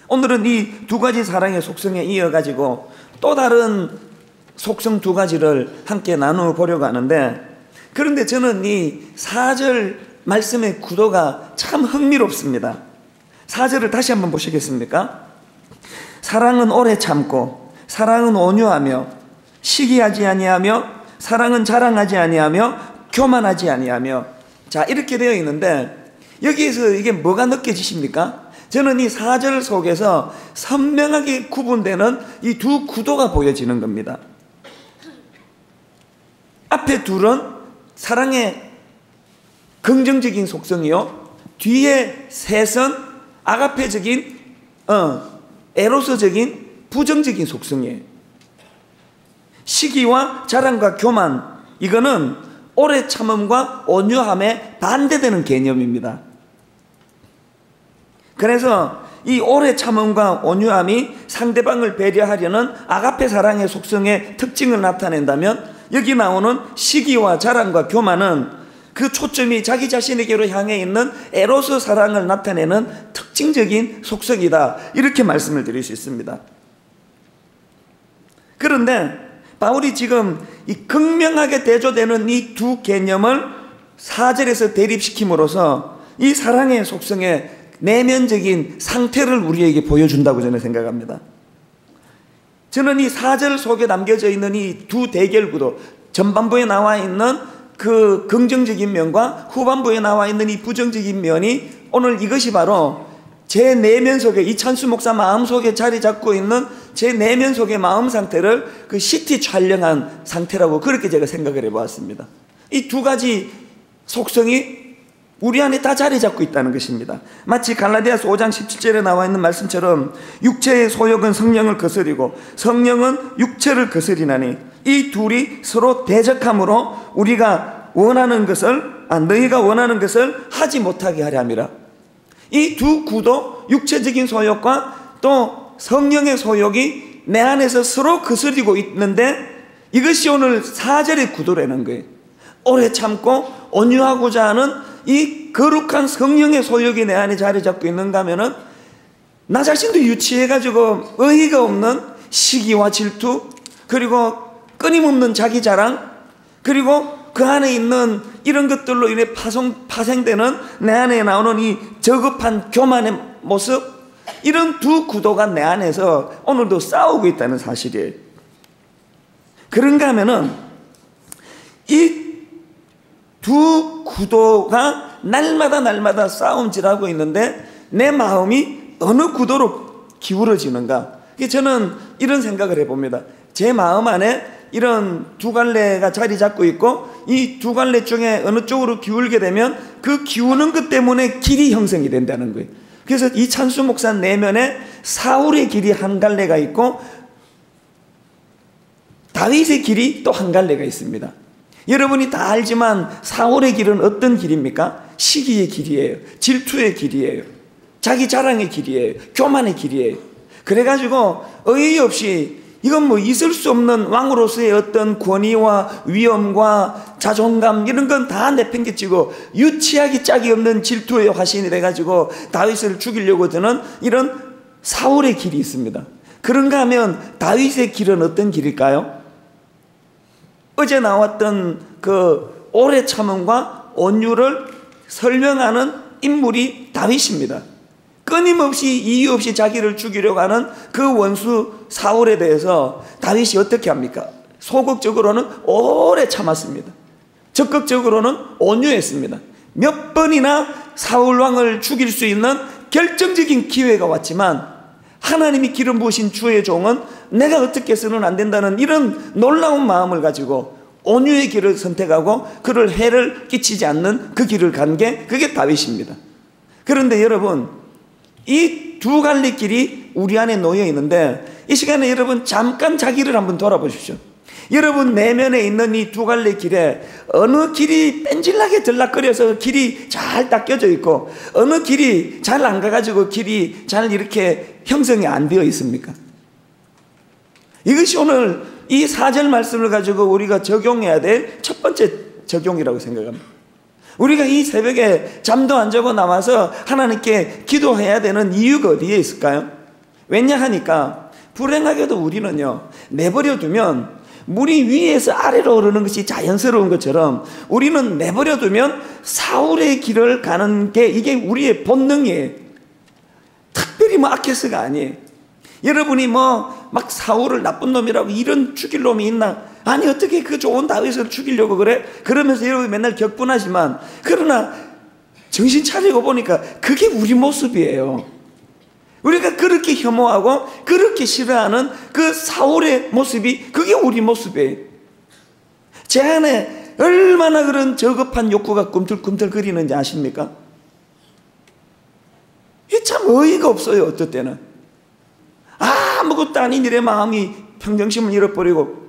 오늘은 이 두 가지 사랑의 속성에 이어가지고 또 다른 속성 두 가지를 함께 나누어 보려고 하는데, 그런데 저는 이 4절 말씀의 구도가 참 흥미롭습니다. 4절을 다시 한번 보시겠습니까? 사랑은 오래 참고, 사랑은 온유하며, 시기하지 아니하며, 사랑은 자랑하지 아니하며, 교만하지 아니하며. 자, 이렇게 되어 있는데 여기에서 이게 뭐가 느껴지십니까? 저는 이 4절 속에서 선명하게 구분되는 이 두 구도가 보여지는 겁니다. 앞에 둘은 사랑의 긍정적인 속성이요, 뒤에 셋은 아가페적인 에로스적인 부정적인 속성이에요. 시기와 자랑과 교만, 이거는 오래 참음과 온유함에 반대되는 개념입니다. 그래서 이 오래 참음과 온유함이 상대방을 배려하려는 아가페 사랑의 속성의 특징을 나타낸다면, 여기 나오는 시기와 자랑과 교만은 그 초점이 자기 자신에게로 향해 있는 에로스 사랑을 나타내는 특징적인 속성이다, 이렇게 말씀을 드릴 수 있습니다. 그런데 바울이 지금 이 극명하게 대조되는 이 두 개념을 4절에서 대립시킴으로써 이 사랑의 속성의 내면적인 상태를 우리에게 보여준다고 저는 생각합니다. 저는 이 4절 속에 담겨져 있는 이 두 대결 구도, 전반부에 나와 있는 그 긍정적인 면과 후반부에 나와 있는 이 부정적인 면이, 오늘 이것이 바로 제 내면 속에, 이찬수 목사 마음 속에 자리 잡고 있는 제 내면 속의 마음 상태를 그 CT 촬영한 상태라고, 그렇게 제가 생각을 해보았습니다. 이 두 가지 속성이 우리 안에 다 자리 잡고 있다는 것입니다. 마치 갈라디아서 5장 17절에 나와 있는 말씀처럼 육체의 소욕은 성령을 거스리고 성령은 육체를 거스리나니 이 둘이 서로 대적함으로 우리가 원하는 것을, 너희가 원하는 것을 하지 못하게 하려 함이라. 이 두 구도, 육체적인 소욕과 또 성령의 소욕이 내 안에서 서로 거스리고 있는데, 이것이 오늘 4절의 구도라는 거예요. 오래 참고 온유하고자 하는 이 거룩한 성령의 소욕이 내 안에 자리 잡고 있는가 하면은, 나 자신도 유치해가지고 의의가 없는 시기와 질투, 그리고 끊임없는 자기 자랑, 그리고 그 안에 있는 이런 것들로 인해 파생되는 내 안에 나오는 이 저급한 교만의 모습, 이런 두 구도가 내 안에서 오늘도 싸우고 있다는 사실이에요. 그런가 하면은 이 두 구도가 날마다 싸움질하고 있는데 내 마음이 어느 구도로 기울어지는가? 저는 이런 생각을 해봅니다. 제 마음 안에 이런 두 갈래가 자리 잡고 있고, 이 두 갈래 중에 어느 쪽으로 기울게 되면 그 기우는 것 때문에 길이 형성이 된다는 거예요. 그래서 이찬수 목사 내면에 사울의 길이 한 갈래가 있고 다윗의 길이 또 한 갈래가 있습니다. 여러분이 다 알지만 사울의 길은 어떤 길입니까? 시기의 길이에요. 질투의 길이에요. 자기 자랑의 길이에요. 교만의 길이에요. 그래가지고 어이없이 이건 뭐 있을 수 없는 왕으로서의 어떤 권위와 위엄과 자존감, 이런 건 다 내팽개치고 유치하기 짝이 없는 질투의 화신이 돼가지고 다윗을 죽이려고 드는 이런 사울의 길이 있습니다. 그런가 하면 다윗의 길은 어떤 길일까요? 어제 나왔던 그 오래 참음과 온유를 설명하는 인물이 다윗입니다. 끊임없이 이유 없이 자기를 죽이려고 하는 그 원수 사울에 대해서 다윗이 어떻게 합니까? 소극적으로는 오래 참았습니다. 적극적으로는 온유했습니다. 몇 번이나 사울 왕을 죽일 수 있는 결정적인 기회가 왔지만 하나님이 기름 부으신 주의 종은 내가 어떻게 해서는 안 된다는 이런 놀라운 마음을 가지고 온유의 길을 선택하고 그를 해를 끼치지 않는 그 길을 간 게, 그게 다윗입니다. 그런데 여러분, 이 두 갈래 길이 우리 안에 놓여 있는데, 이 시간에 여러분 잠깐 자기를 한번 돌아보십시오. 여러분 내면에 있는 이 두 갈래 길에 어느 길이 뺀질나게 들락거려서 길이 잘 닦여져 있고, 어느 길이 잘 안 가가지고 길이 잘 이렇게 형성이 안 되어 있습니까? 이것이 오늘 이 4절 말씀을 가지고 우리가 적용해야 될 첫 번째 적용이라고 생각합니다. 우리가 이 새벽에 잠도 안 자고 나와서 하나님께 기도해야 되는 이유가 어디에 있을까요? 왜냐 하니까 불행하게도 우리는요, 내버려두면 물이 위에서 아래로 흐르는 것이 자연스러운 것처럼 우리는 내버려두면 사울의 길을 가는 게 이게 우리의 본능이에요. 특별히 뭐 아케스가 아니에요. 여러분이 뭐 막 사울을 나쁜 놈이라고 이런 죽일 놈이 있나? 아니 어떻게 그 좋은 다윗을 죽이려고 그래? 그러면서 여러분 맨날 격분하지만, 그러나 정신 차리고 보니까 그게 우리 모습이에요. 우리가 그렇게 혐오하고 그렇게 싫어하는 그 사울의 모습이 그게 우리 모습이에요. 제 안에 얼마나 그런 저급한 욕구가 꿈틀꿈틀거리는지 아십니까? 이게 참 어이가 없어요. 어떨 때는 아무것도 아닌 일에 마음이 평정심을 잃어버리고,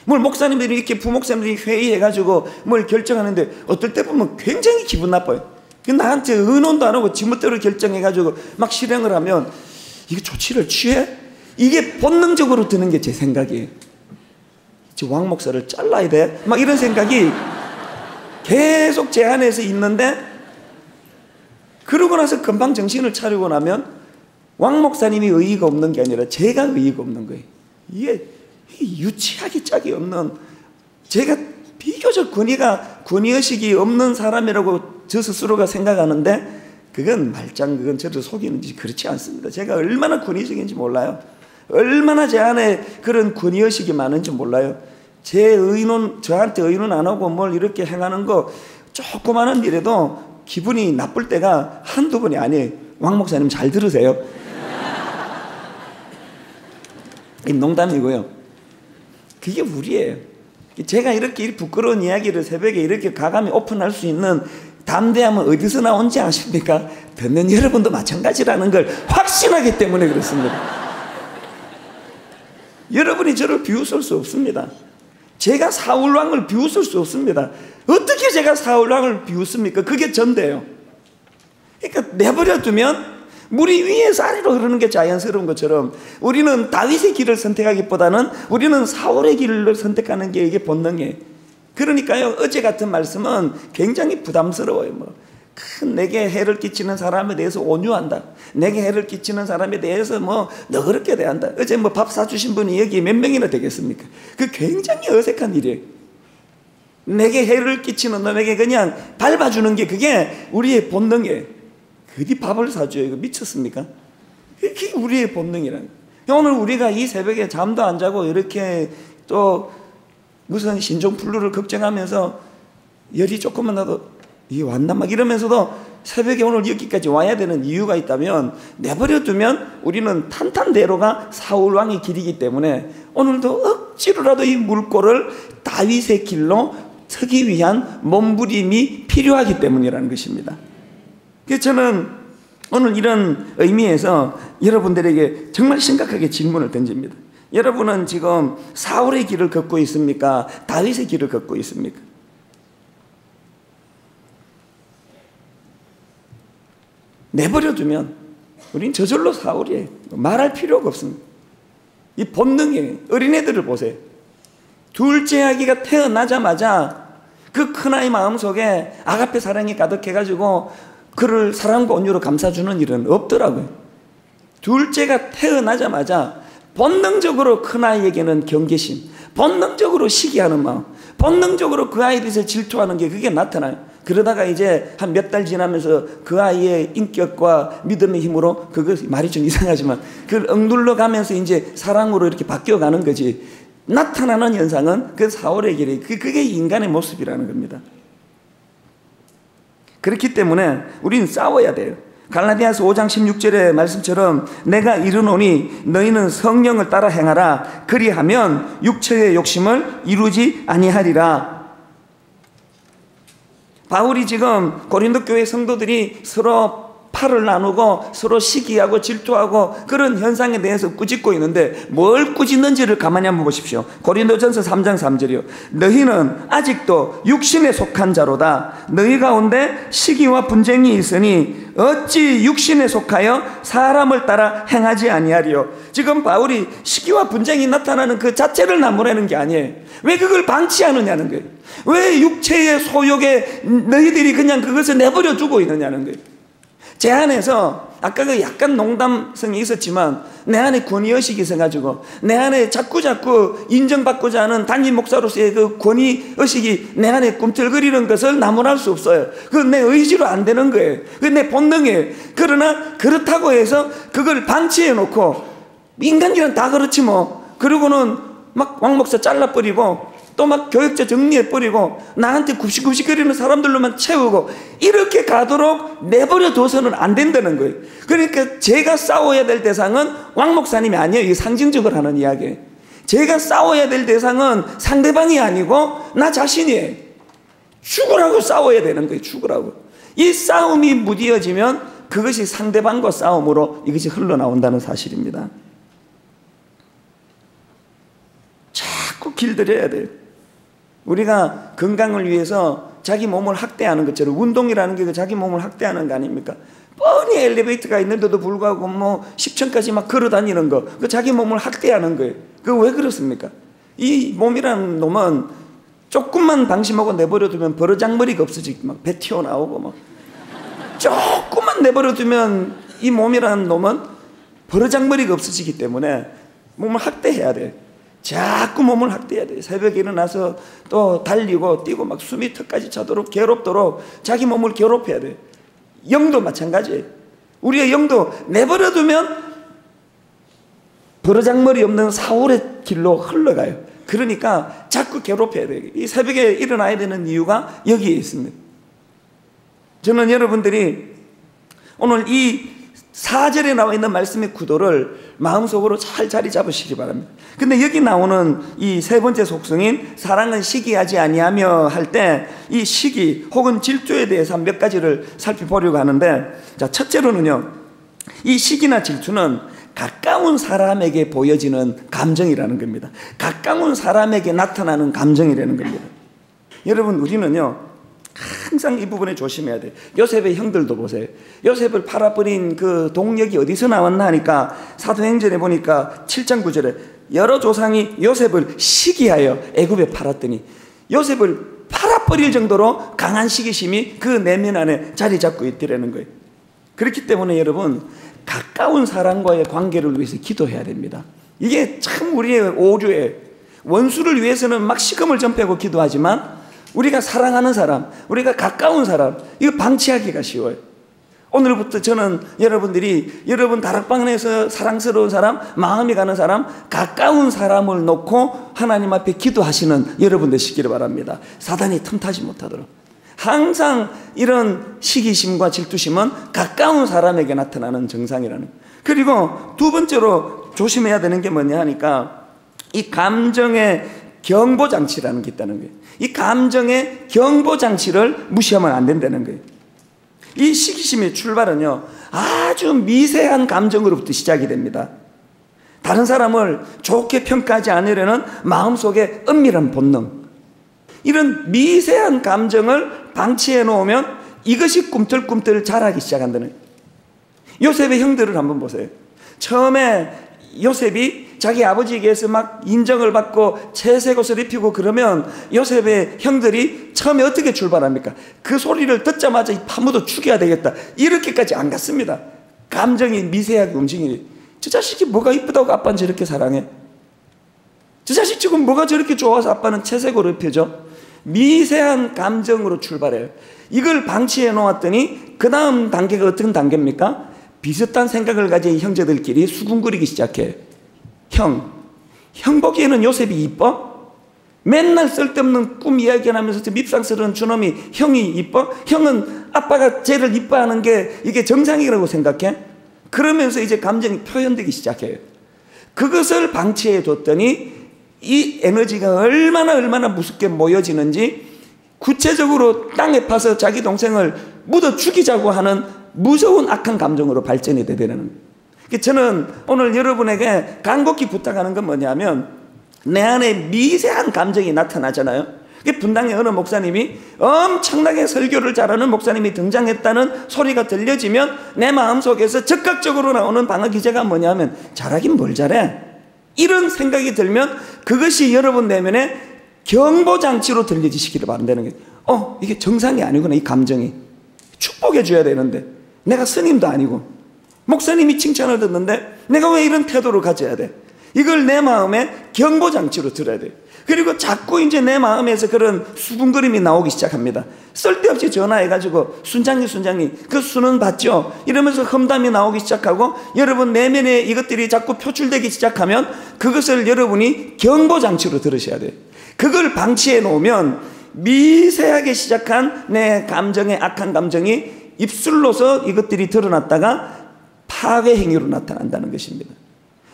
뭘 목사님들이 이렇게 부목사님들이 회의해가지고 뭘 결정하는데 어떨 때 보면 굉장히 기분 나빠요. 나한테 의논도 안 하고 지멋대로 결정해가지고 막 실행을 하면 이게 조치를 취해? 이게 본능적으로 드는 게 제 생각이에요. 왕 목사를 잘라야 돼? 막 이런 생각이 계속 제 안에서 있는데, 그러고 나서 금방 정신을 차리고 나면 왕 목사님이 의의가 없는 게 아니라 제가 의의가 없는 거예요. 이게 유치하기 짝이 없는, 제가 비교적 권위의식이 없는 사람이라고 저 스스로가 생각하는데, 그건 그건 저를 속이는지 그렇지 않습니다. 제가 얼마나 권위적인지 몰라요. 얼마나 제 안에 그런 권위의식이 많은지 몰라요. 저한테 의논 안 하고 뭘 이렇게 행하는 거 조그마한 일에도 기분이 나쁠 때가 한두 번이 아니에요. 왕 목사님 잘 들으세요. 이 농담이고요. 그게 우리예요. 제가 이렇게 부끄러운 이야기를 새벽에 이렇게 가감히 오픈할 수 있는 담대함은 어디서 나온지 아십니까? 듣는 여러분도 마찬가지라는 걸 확신하기 때문에 그렇습니다. 여러분이 저를 비웃을 수 없습니다. 제가 사울왕을 비웃을 수 없습니다. 어떻게 제가 사울왕을 비웃습니까? 그게 전데요. 그러니까 내버려두면 물이 위에서 아래로 흐르는 게 자연스러운 것처럼 우리는 다윗의 길을 선택하기보다는 우리는 사울의 길을 선택하는 게 이게 본능이에요. 그러니까요, 어제 같은 말씀은 굉장히 부담스러워요. 큰 내게 해를 끼치는 사람에 대해서 온유한다, 내게 해를 끼치는 사람에 대해서 너그럽게 대한다. 어제 밥 사주신 분이 여기 몇 명이나 되겠습니까? 그 굉장히 어색한 일이에요. 내게 해를 끼치는 놈에게 그냥 밟아주는 게 그게 우리의 본능이에요. 어디 밥을 사줘요? 이거 미쳤습니까? 그게 우리의 본능이라는 거예요. 오늘 우리가 이 새벽에 잠도 안 자고 이렇게 또 무슨 신종플루를 걱정하면서 열이 조금만 나도 이게 왔나 막 이러면서도 새벽에 오늘 여기까지 와야 되는 이유가 있다면, 내버려두면 우리는 탄탄대로가 사울왕의 길이기 때문에 오늘도 억지로라도 이 물꼬를 다윗의 길로 서기 위한 몸부림이 필요하기 때문이라는 것입니다. 그래서 저는 오늘 이런 의미에서 여러분들에게 정말 심각하게 질문을 던집니다. 여러분은 지금 사울의 길을 걷고 있습니까? 다윗의 길을 걷고 있습니까? 내버려두면 우린 저절로 사울이에요. 말할 필요가 없습니다. 이 본능이에요. 어린애들을 보세요. 둘째 아기가 태어나자마자 그 큰아이 마음속에 아가페 사랑이 가득해가지고 그를 사랑과 온유로 감싸주는 일은 없더라고요. 둘째가 태어나자마자 본능적으로 큰아이에게는 경계심, 본능적으로 시기하는 마음, 본능적으로 그 아이에 대해서 질투하는 게 그게 나타나요. 그러다가 이제 한 몇 달 지나면서 그 아이의 인격과 믿음의 힘으로, 그것이 말이 좀 이상하지만 그걸 억눌러 가면서 이제 사랑으로 이렇게 바뀌어가는 거지, 나타나는 현상은 그 사울의 길이, 그게 인간의 모습이라는 겁니다. 그렇기 때문에 우리는 싸워야 돼요. 갈라디아서 5장 16절의 말씀처럼 내가 이르노니 너희는 성령을 따라 행하라. 그리하면 육체의 욕심을 이루지 아니하리라. 바울이 지금 고린도 교회 성도들이 서로 팔을 나누고 서로 시기하고 질투하고 그런 현상에 대해서 꾸짖고 있는데, 뭘 꾸짖는지를 가만히 한번 보십시오. 고린도전서 3장 3절이요. 너희는 아직도 육신에 속한 자로다. 너희 가운데 시기와 분쟁이 있으니 어찌 육신에 속하여 사람을 따라 행하지 아니하리요. 지금 바울이 시기와 분쟁이 나타나는 그 자체를 나무라는 게 아니에요. 왜 그걸 방치하느냐는 거예요. 왜 육체의 소욕에 너희들이 그냥 그것을 내버려 두고 있느냐는 거예요. 제 안에서 아까 그 약간 농담성이 있었지만 내 안에 권위의식이 있어가지고 내 안에 자꾸 인정받고자 하는 담임 목사로서의 그 권위의식이 내 안에 꿈틀거리는 것을 나무랄 수 없어요. 그건 내 의지로 안 되는 거예요. 그건 내 본능이에요. 그러나 그렇다고 해서 그걸 방치해 놓고 인간이란 다 그렇지 뭐, 그러고는 막 왕 목사 잘라버리고 또 막 교육자 정리해버리고 나한테 굽식굽식거리는 사람들로만 채우고 이렇게 가도록 내버려 둬서는 안 된다는 거예요. 그러니까 제가 싸워야 될 대상은 왕 목사님이 아니에요. 이게 상징적으로 하는 이야기예요. 제가 싸워야 될 대상은 상대방이 아니고 나 자신이에요. 죽으라고 싸워야 되는 거예요. 죽으라고. 이 싸움이 무디어지면 그것이 상대방과 싸움으로 이것이 흘러나온다는 사실입니다. 자꾸 길들여야 돼요. 우리가 건강을 위해서 자기 몸을 학대하는 것처럼 운동이라는 게 자기 몸을 학대하는 거 아닙니까? 뻔히 엘리베이터가 있는데도 불구하고 뭐 10층까지 막 걸어 다니는 거, 그 자기 몸을 학대하는 거예요. 그거 왜 그렇습니까? 이 몸이라는 놈은 조금만 방심하고 내버려두면 버르장머리가 없어지고 막 배 튀어나오고 막 조금만 내버려두면 이 몸이라는 놈은 버르장머리가 없어지기 때문에 몸을 학대해야 돼. 자꾸 몸을 학대해야 돼. 새벽에 일어나서 또 달리고 뛰고 막 숨이 턱까지 차도록 괴롭도록 자기 몸을 괴롭혀야 돼. 영도 마찬가지예요. 우리의 영도 내버려두면 버르장머리 없는 사울의 길로 흘러가요. 그러니까 자꾸 괴롭혀야 돼요. 이 새벽에 일어나야 되는 이유가 여기에 있습니다. 저는 여러분들이 오늘 이 4절에 나와 있는 말씀의 구도를 마음속으로 잘 자리 잡으시기 바랍니다. 근데 여기 나오는 이 세 번째 속성인 사랑은 시기하지 아니하며 할 때 이 시기 혹은 질투에 대해서 몇 가지를 살펴보려고 하는데, 자, 첫째로는요, 이 시기나 질투는 가까운 사람에게 보여지는 감정이라는 겁니다. 가까운 사람에게 나타나는 감정이라는 겁니다. 여러분, 우리는요 항상 이 부분에 조심해야 돼요. 요셉의 형들도 보세요. 요셉을 팔아버린 그 동력이 어디서 나왔나 하니까 사도행전에 보니까 7장 9절에 여러 조상이 요셉을 시기하여 애굽에 팔았더니 요셉을 팔아버릴 정도로 강한 시기심이 그 내면 안에 자리 잡고 있더라는 거예요. 그렇기 때문에 여러분, 가까운 사람과의 관계를 위해서 기도해야 됩니다. 이게 참 우리의 오류예요. 원수를 위해서는 막 시금을 전폐하고 기도하지만 우리가 사랑하는 사람, 우리가 가까운 사람, 이거 방치하기가 쉬워요. 오늘부터 저는 여러분들이 여러분 다락방 안에서 사랑스러운 사람, 마음이 가는 사람, 가까운 사람을 놓고 하나님 앞에 기도하시는 여러분 되시기를 바랍니다. 사단이 틈타지 못하도록. 항상 이런 시기심과 질투심은 가까운 사람에게 나타나는 정상이라는 거예요. 그리고 두 번째로 조심해야 되는 게 뭐냐 하니까 이 감정의 경보장치라는 게 있다는 거예요. 이 감정의 경보장치를 무시하면 안 된다는 거예요. 이 시기심의 출발은요 아주 미세한 감정으로부터 시작이 됩니다. 다른 사람을 좋게 평가하지 않으려는 마음속의 은밀한 본능, 이런 미세한 감정을 방치해 놓으면 이것이 꿈틀꿈틀 자라기 시작한다는 거예요. 요셉의 형들을 한번 보세요. 처음에 요셉이 자기 아버지에게서 막 인정을 받고 채색 옷을 입히고 그러면 요셉의 형들이 처음에 어떻게 출발합니까? 그 소리를 듣자마자 파묻어 죽여야 되겠다, 이렇게까지 안 갔습니다. 감정이 미세하게 움직이니, 저 자식이 뭐가 이쁘다고 아빠는 저렇게 사랑해? 저 자식 지금 뭐가 저렇게 좋아서 아빠는 채색 옷을 입혀줘? 미세한 감정으로 출발해요. 이걸 방치해 놓았더니 그 다음 단계가 어떤 단계입니까? 비슷한 생각을 가진 형제들끼리 수군거리기 시작해. 형 보기에는 요셉이 이뻐? 맨날 쓸데없는 꿈 이야기하면서 밉상스러운 저놈이 형이 이뻐? 형은 아빠가 쟤를 이뻐하는 게 이게 정상이라고 생각해? 그러면서 이제 감정이 표현되기 시작해요. 그것을 방치해 뒀더니 이 에너지가 얼마나 무섭게 모여지는지 구체적으로 땅에 파서 자기 동생을 묻어 죽이자고 하는 무서운 악한 감정으로 발전이 되는 거예요. 저는 오늘 여러분에게 간곡히 부탁하는 건 뭐냐면, 내 안에 미세한 감정이 나타나잖아요. 분당의 어느 목사님이 엄청나게 설교를 잘하는 목사님이 등장했다는 소리가 들려지면 내 마음속에서 즉각적으로 나오는 방어 기제가 뭐냐면, 잘하긴 뭘 잘해? 이런 생각이 들면 그것이 여러분 내면에 경보장치로 들려지시기를 바란다는 거예요. 이게 정상이 아니구나, 이 감정이. 축복해 줘야 되는데 내가 스님도 아니고 목사님이 칭찬을 듣는데 내가 왜 이런 태도를 가져야 돼? 이걸 내 마음에 경고장치로 들어야 돼. 그리고 자꾸 이제 내 마음에서 그런 수군거림이 나오기 시작합니다. 쓸데없이 전화해가지고 순장님 그 수는 받죠? 이러면서 험담이 나오기 시작하고 여러분 내면에 이것들이 자꾸 표출되기 시작하면 그것을 여러분이 경고장치로 들으셔야 돼요. 그걸 방치해 놓으면 미세하게 시작한 내 감정의 악한 감정이 입술로서 이것들이 드러났다가 파괴 행위로 나타난다는 것입니다.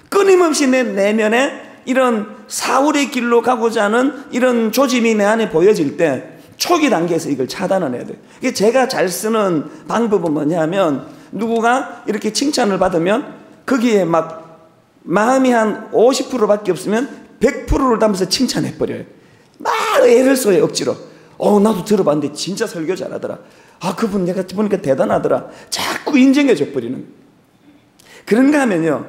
끊임없이 내 내면에 이런 사울의 길로 가고자 하는 이런 조짐이 내 안에 보여질 때 초기 단계에서 이걸 차단을 해야 돼요. 제가 잘 쓰는 방법은 뭐냐면 누구가 이렇게 칭찬을 받으면 거기에 막 마음이 한 50%밖에 없으면 100%를 담아서 칭찬해버려요. 막 애를 써요, 억지로. 나도 들어봤는데 진짜 설교 잘하더라. 그분 내가 보니까 대단하더라. 자꾸 인정해줘 버리는 거예요. 그런가 하면요,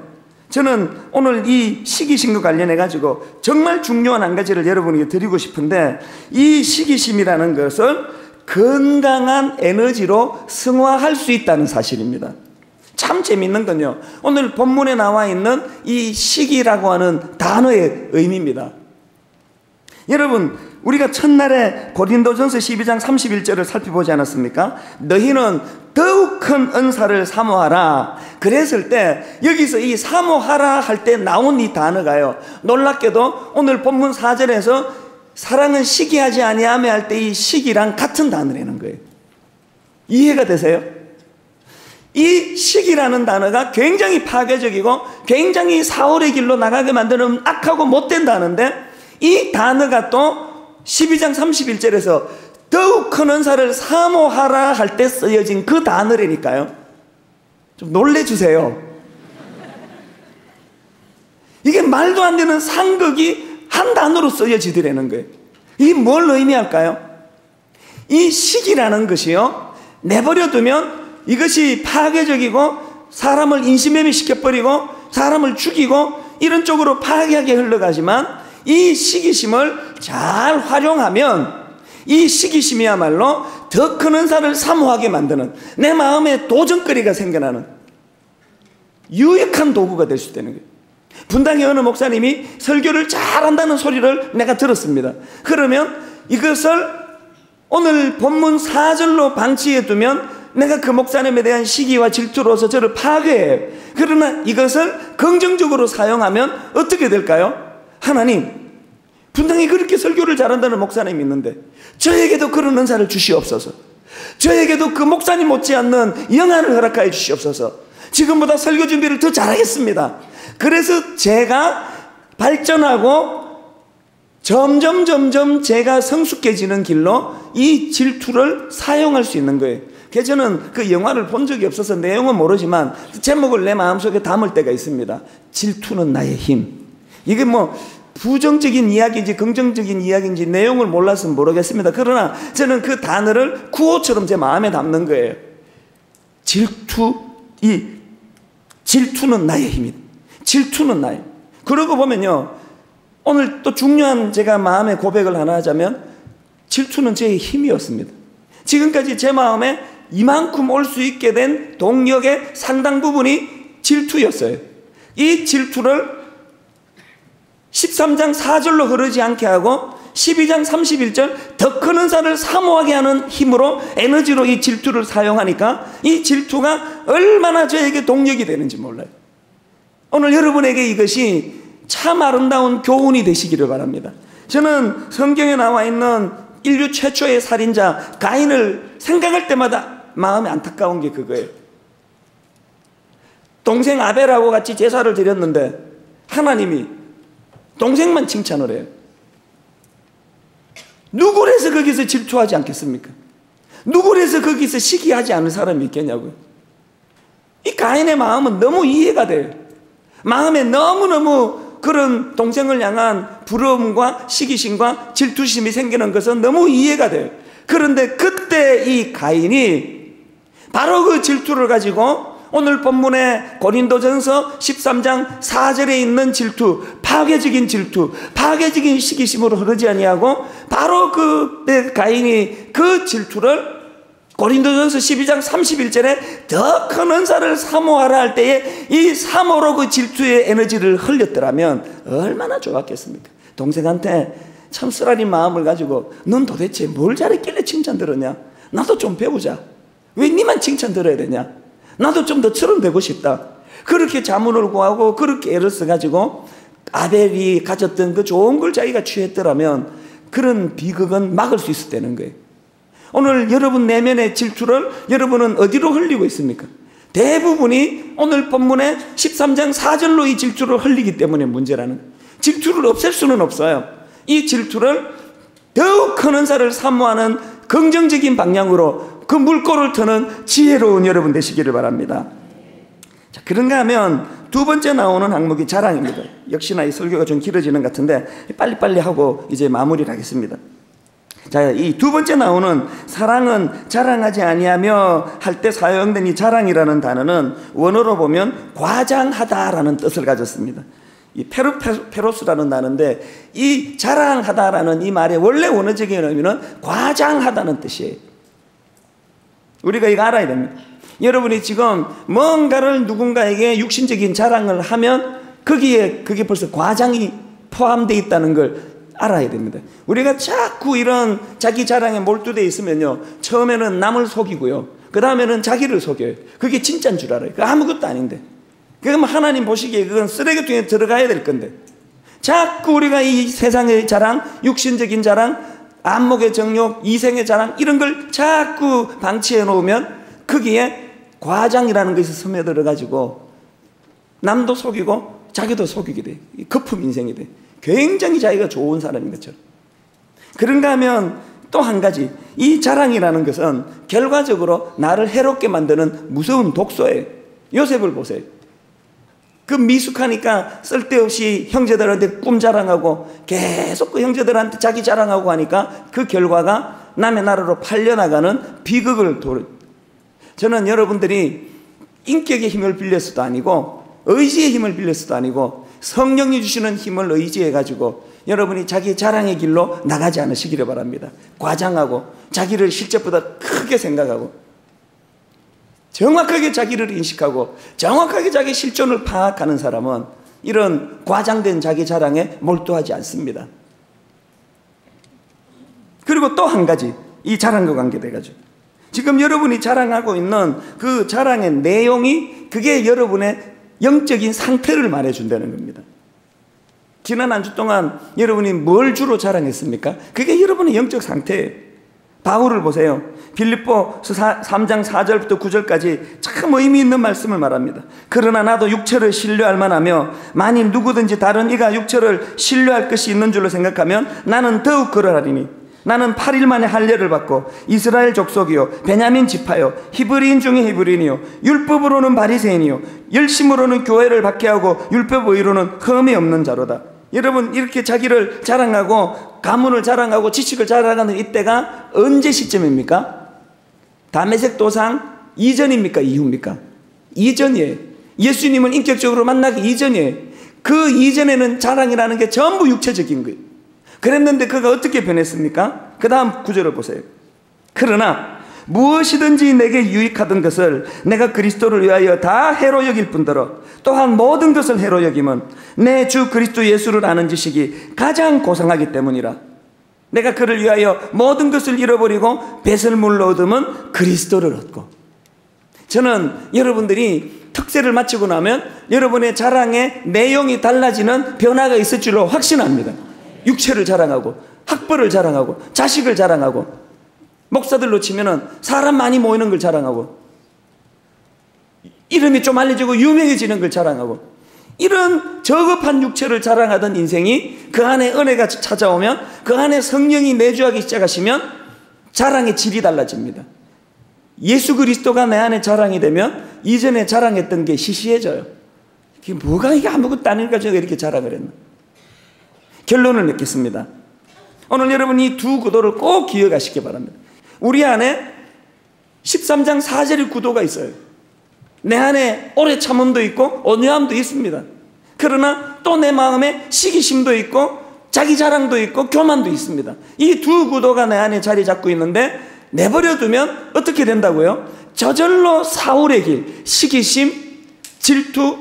저는 오늘 이 시기심과 관련해가지고 정말 중요한 한 가지를 여러분에게 드리고 싶은데, 이 시기심이라는 것을 건강한 에너지로 승화할 수 있다는 사실입니다. 참 재밌는 건요, 오늘 본문에 나와 있는 이 시기라고 하는 단어의 의미입니다. 여러분, 우리가 첫날에 고린도전서 12장 31절을 살펴보지 않았습니까? 너희는 더욱 큰 은사를 사모하라. 그랬을 때 여기서 이 사모하라 할 때 나온 이 단어가요, 놀랍게도 오늘 본문 4절에서 사랑은 시기하지 아니하며 할 때 이 시기랑 같은 단어라는 거예요. 이해가 되세요? 이 시기라는 단어가 굉장히 파괴적이고 굉장히 사울의 길로 나가게 만드는 악하고 못된 단어인데, 이 단어가 또 12장 31절에서 더욱 큰 은사를 사모하라 할 때 쓰여진 그 단어라니까요. 좀 놀래주세요. 이게 말도 안 되는 상극이 한 단어로 쓰여지더라는 거예요. 이게 뭘 의미할까요? 이 시기라는 것이요, 내버려두면 이것이 파괴적이고 사람을 인신매매 시켜버리고 사람을 죽이고 이런 쪽으로 파괴하게 흘러가지만, 이 시기심을 잘 활용하면 이 시기심이야말로 더 큰 은사를 사모하게 만드는, 내 마음에 도전거리가 생겨나는 유익한 도구가 될 수 있다는 거예요. 분당의 어느 목사님이 설교를 잘한다는 소리를 내가 들었습니다. 그러면 이것을 오늘 본문 4절로 방치해 두면 내가 그 목사님에 대한 시기와 질투로서 저를 파괴해요. 그러나 이것을 긍정적으로 사용하면 어떻게 될까요? 하나님, 분당히 그렇게 설교를 잘한다는 목사님이 있는데 저에게도 그런 은사를 주시옵소서. 저에게도 그 목사님 못지않는 영안을 허락하여 주시옵소서. 지금보다 설교 준비를 더 잘하겠습니다. 그래서 제가 발전하고 점점 제가 성숙해지는 길로 이 질투를 사용할 수 있는 거예요. 그래서 저는 그 영화를 본 적이 없어서 내용은 모르지만 제목을 내 마음속에 담을 때가 있습니다. 질투는 나의 힘. 이게 뭐 부정적인 이야기인지 긍정적인 이야기인지 내용을 몰라서 모르겠습니다. 그러나 저는 그 단어를 구호처럼 제 마음에 담는 거예요. 질투는 나의 힘이다. 질투는 나의. 그러고 보면요, 오늘 또 중요한 제가 마음의 고백을 하나 하자면, 질투는 제 힘이었습니다. 지금까지 제 마음에 이만큼 올 수 있게 된 동력의 상당 부분이 질투였어요. 이 질투를 13장 4절로 흐르지 않게 하고 12장 31절 더 큰 은사를 사모하게 하는 힘으로, 에너지로 이 질투를 사용하니까 이 질투가 얼마나 저에게 동력이 되는지 몰라요. 오늘 여러분에게 이것이 참 아름다운 교훈이 되시기를 바랍니다. 저는 성경에 나와 있는 인류 최초의 살인자 가인을 생각할 때마다 마음이 안타까운 게 그거예요. 동생 아벨하고 같이 제사를 드렸는데 하나님이 동생만 칭찬을 해요. 누구래서 거기서 질투하지 않겠습니까? 누구래서 거기서 시기하지 않을 사람이 있겠냐고요. 이 가인의 마음은 너무 이해가 돼요. 마음에 너무너무 그런 동생을 향한 부러움과 시기심과 질투심이 생기는 것은 너무 이해가 돼요. 그런데 그때 이 가인이 바로 그 질투를 가지고 오늘 본문의 고린도전서 13장 4절에 있는 질투, 파괴적인 질투, 파괴적인 시기심으로 흐르지 아니하고 바로 그때 가인이 그 질투를 고린도전서 12장 31절에 더 큰 은사를 사모하라 할 때에 이 사모로 그 질투의 에너지를 흘렸더라면 얼마나 좋았겠습니까? 동생한테 참 쓰라린 마음을 가지고 넌 도대체 뭘 잘했길래 칭찬 들었냐? 나도 좀 배우자. 왜 니만 칭찬 들어야 되냐? 나도 좀 너처럼 되고 싶다. 그렇게 자문을 구하고 그렇게 애를 써가지고 아벨이 가졌던 그 좋은 걸 자기가 취했더라면 그런 비극은 막을 수 있었다는 거예요. 오늘 여러분 내면의 질투를 여러분은 어디로 흘리고 있습니까? 대부분이 오늘 본문의 13장 4절로 이 질투를 흘리기 때문에 문제라는 거예요. 질투를 없앨 수는 없어요. 이 질투를 더욱 큰 은사를 사모하는 긍정적인 방향으로 그 물꼬를 트는 지혜로운 여러분 되시기를 바랍니다. 자, 그런가 하면 두 번째 나오는 항목이 자랑입니다. 역시나 이 설교가 좀 길어지는 것 같은데 빨리빨리 하고 이제 마무리를 하겠습니다. 자, 이 두 번째 나오는 사랑은 자랑하지 아니하며 할 때 사용된 이 자랑이라는 단어는 원어로 보면 과장하다라는 뜻을 가졌습니다. 이 페로스라는 단어인데 이 자랑하다라는 이 말의 원래 원어적인 의미는 과장하다는 뜻이에요. 우리가 이거 알아야 됩니다. 여러분이 지금 뭔가를 누군가에게 육신적인 자랑을 하면 그게 벌써 과장이 포함되어 있다는 걸 알아야 됩니다. 우리가 자꾸 이런 자기 자랑에 몰두되어 있으면요, 처음에는 남을 속이고요, 그 다음에는 자기를 속여요. 그게 진짜인 줄 알아요. 그거 아무것도 아닌데. 그럼 하나님 보시기에 그건 쓰레기통에 들어가야 될 건데, 자꾸 우리가 이 세상의 자랑, 육신적인 자랑, 안목의 정욕, 이생의 자랑, 이런 걸 자꾸 방치해 놓으면 거기에 과장이라는 것이 스며들어 가지고 남도 속이고 자기도 속이게 돼. 거품 인생이 돼. 굉장히 자기가 좋은 사람인 것처럼. 그런가 하면 또 한 가지, 이 자랑이라는 것은 결과적으로 나를 해롭게 만드는 무서운 독소예요. 요셉을 보세요. 그 미숙하니까 쓸데없이 형제들한테 꿈 자랑하고 계속 그 형제들한테 자기 자랑하고 하니까 그 결과가 남의 나라로 팔려나가는 비극을 저는 여러분들이 인격의 힘을 빌려서도 아니고 의지의 힘을 빌려서도 아니고 성령이 주시는 힘을 의지해가지고 여러분이 자기 자랑의 길로 나가지 않으시기를 바랍니다. 과장하고 자기를 실제보다 크게 생각하고 정확하게 자기를 인식하고 정확하게 자기 실존을 파악하는 사람은 이런 과장된 자기 자랑에 몰두하지 않습니다. 그리고 또 한 가지, 이 자랑과 관계돼가지고 지금 여러분이 자랑하고 있는 그 자랑의 내용이 그게 여러분의 영적인 상태를 말해준다는 겁니다. 지난 한 주 동안 여러분이 뭘 주로 자랑했습니까? 그게 여러분의 영적 상태예요. 바울을 보세요. 빌립보서 3장 4절부터 9절까지 참 의미 있는 말씀을 말합니다. 그러나 나도 육체를 신뢰할 만하며 만일 누구든지 다른 이가 육체를 신뢰할 것이 있는 줄로 생각하면 나는 더욱 그러하리니 나는 8일 만에 할례를 받고 이스라엘 족속이요 베냐민 지파요 히브리인 중에 히브리인이요 율법으로는 바리새인이요 열심으로는 교회를 박해하고 율법 의로는 흠이 없는 자로다. 여러분, 이렇게 자기를 자랑하고 가문을 자랑하고 지식을 자랑하는 이때가 언제 시점입니까? 다메섹 도상 이전입니까? 이후입니까? 이전이에요. 예수님을 인격적으로 만나기 이전이에요. 그 이전에는 자랑이라는 게 전부 육체적인 거예요. 그랬는데 그가 어떻게 변했습니까? 그 다음 구절을 보세요. 그러나 무엇이든지 내게 유익하던 것을 내가 그리스도를 위하여 다 해로 여길 뿐더러 또한 모든 것을 해로 여김은 내 주 그리스도 예수를 아는 지식이 가장 고상하기 때문이라. 내가 그를 위하여 모든 것을 잃어버리고 배설물로 얻으면 그리스도를 얻고. 저는 여러분들이 특세를 마치고 나면 여러분의 자랑의 내용이 달라지는 변화가 있을 줄로 확신합니다. 육체를 자랑하고 학벌을 자랑하고 자식을 자랑하고 목사들로 치면은 사람 많이 모이는 걸 자랑하고 이름이 좀 알려지고 유명해지는 걸 자랑하고 이런 저급한 육체를 자랑하던 인생이 그 안에 은혜가 찾아오면 그 안에 성령이 내주하기 시작하시면 자랑의 질이 달라집니다. 예수 그리스도가 내 안에 자랑이 되면 이전에 자랑했던 게 시시해져요. 이게 뭐가 이게 아무것도 아니니까 제가 이렇게 자랑을 했나. 결론을 맺겠습니다. 오늘 여러분 이 두 구도를 꼭 기억하시기 바랍니다. 우리 안에 13장 4절의 구도가 있어요. 내 안에 오래 참음도 있고 온유함도 있습니다. 그러나 또 내 마음에 시기심도 있고 자기 자랑도 있고 교만도 있습니다. 이 두 구도가 내 안에 자리 잡고 있는데 내버려두면 어떻게 된다고요? 저절로 사울의 길, 시기심, 질투,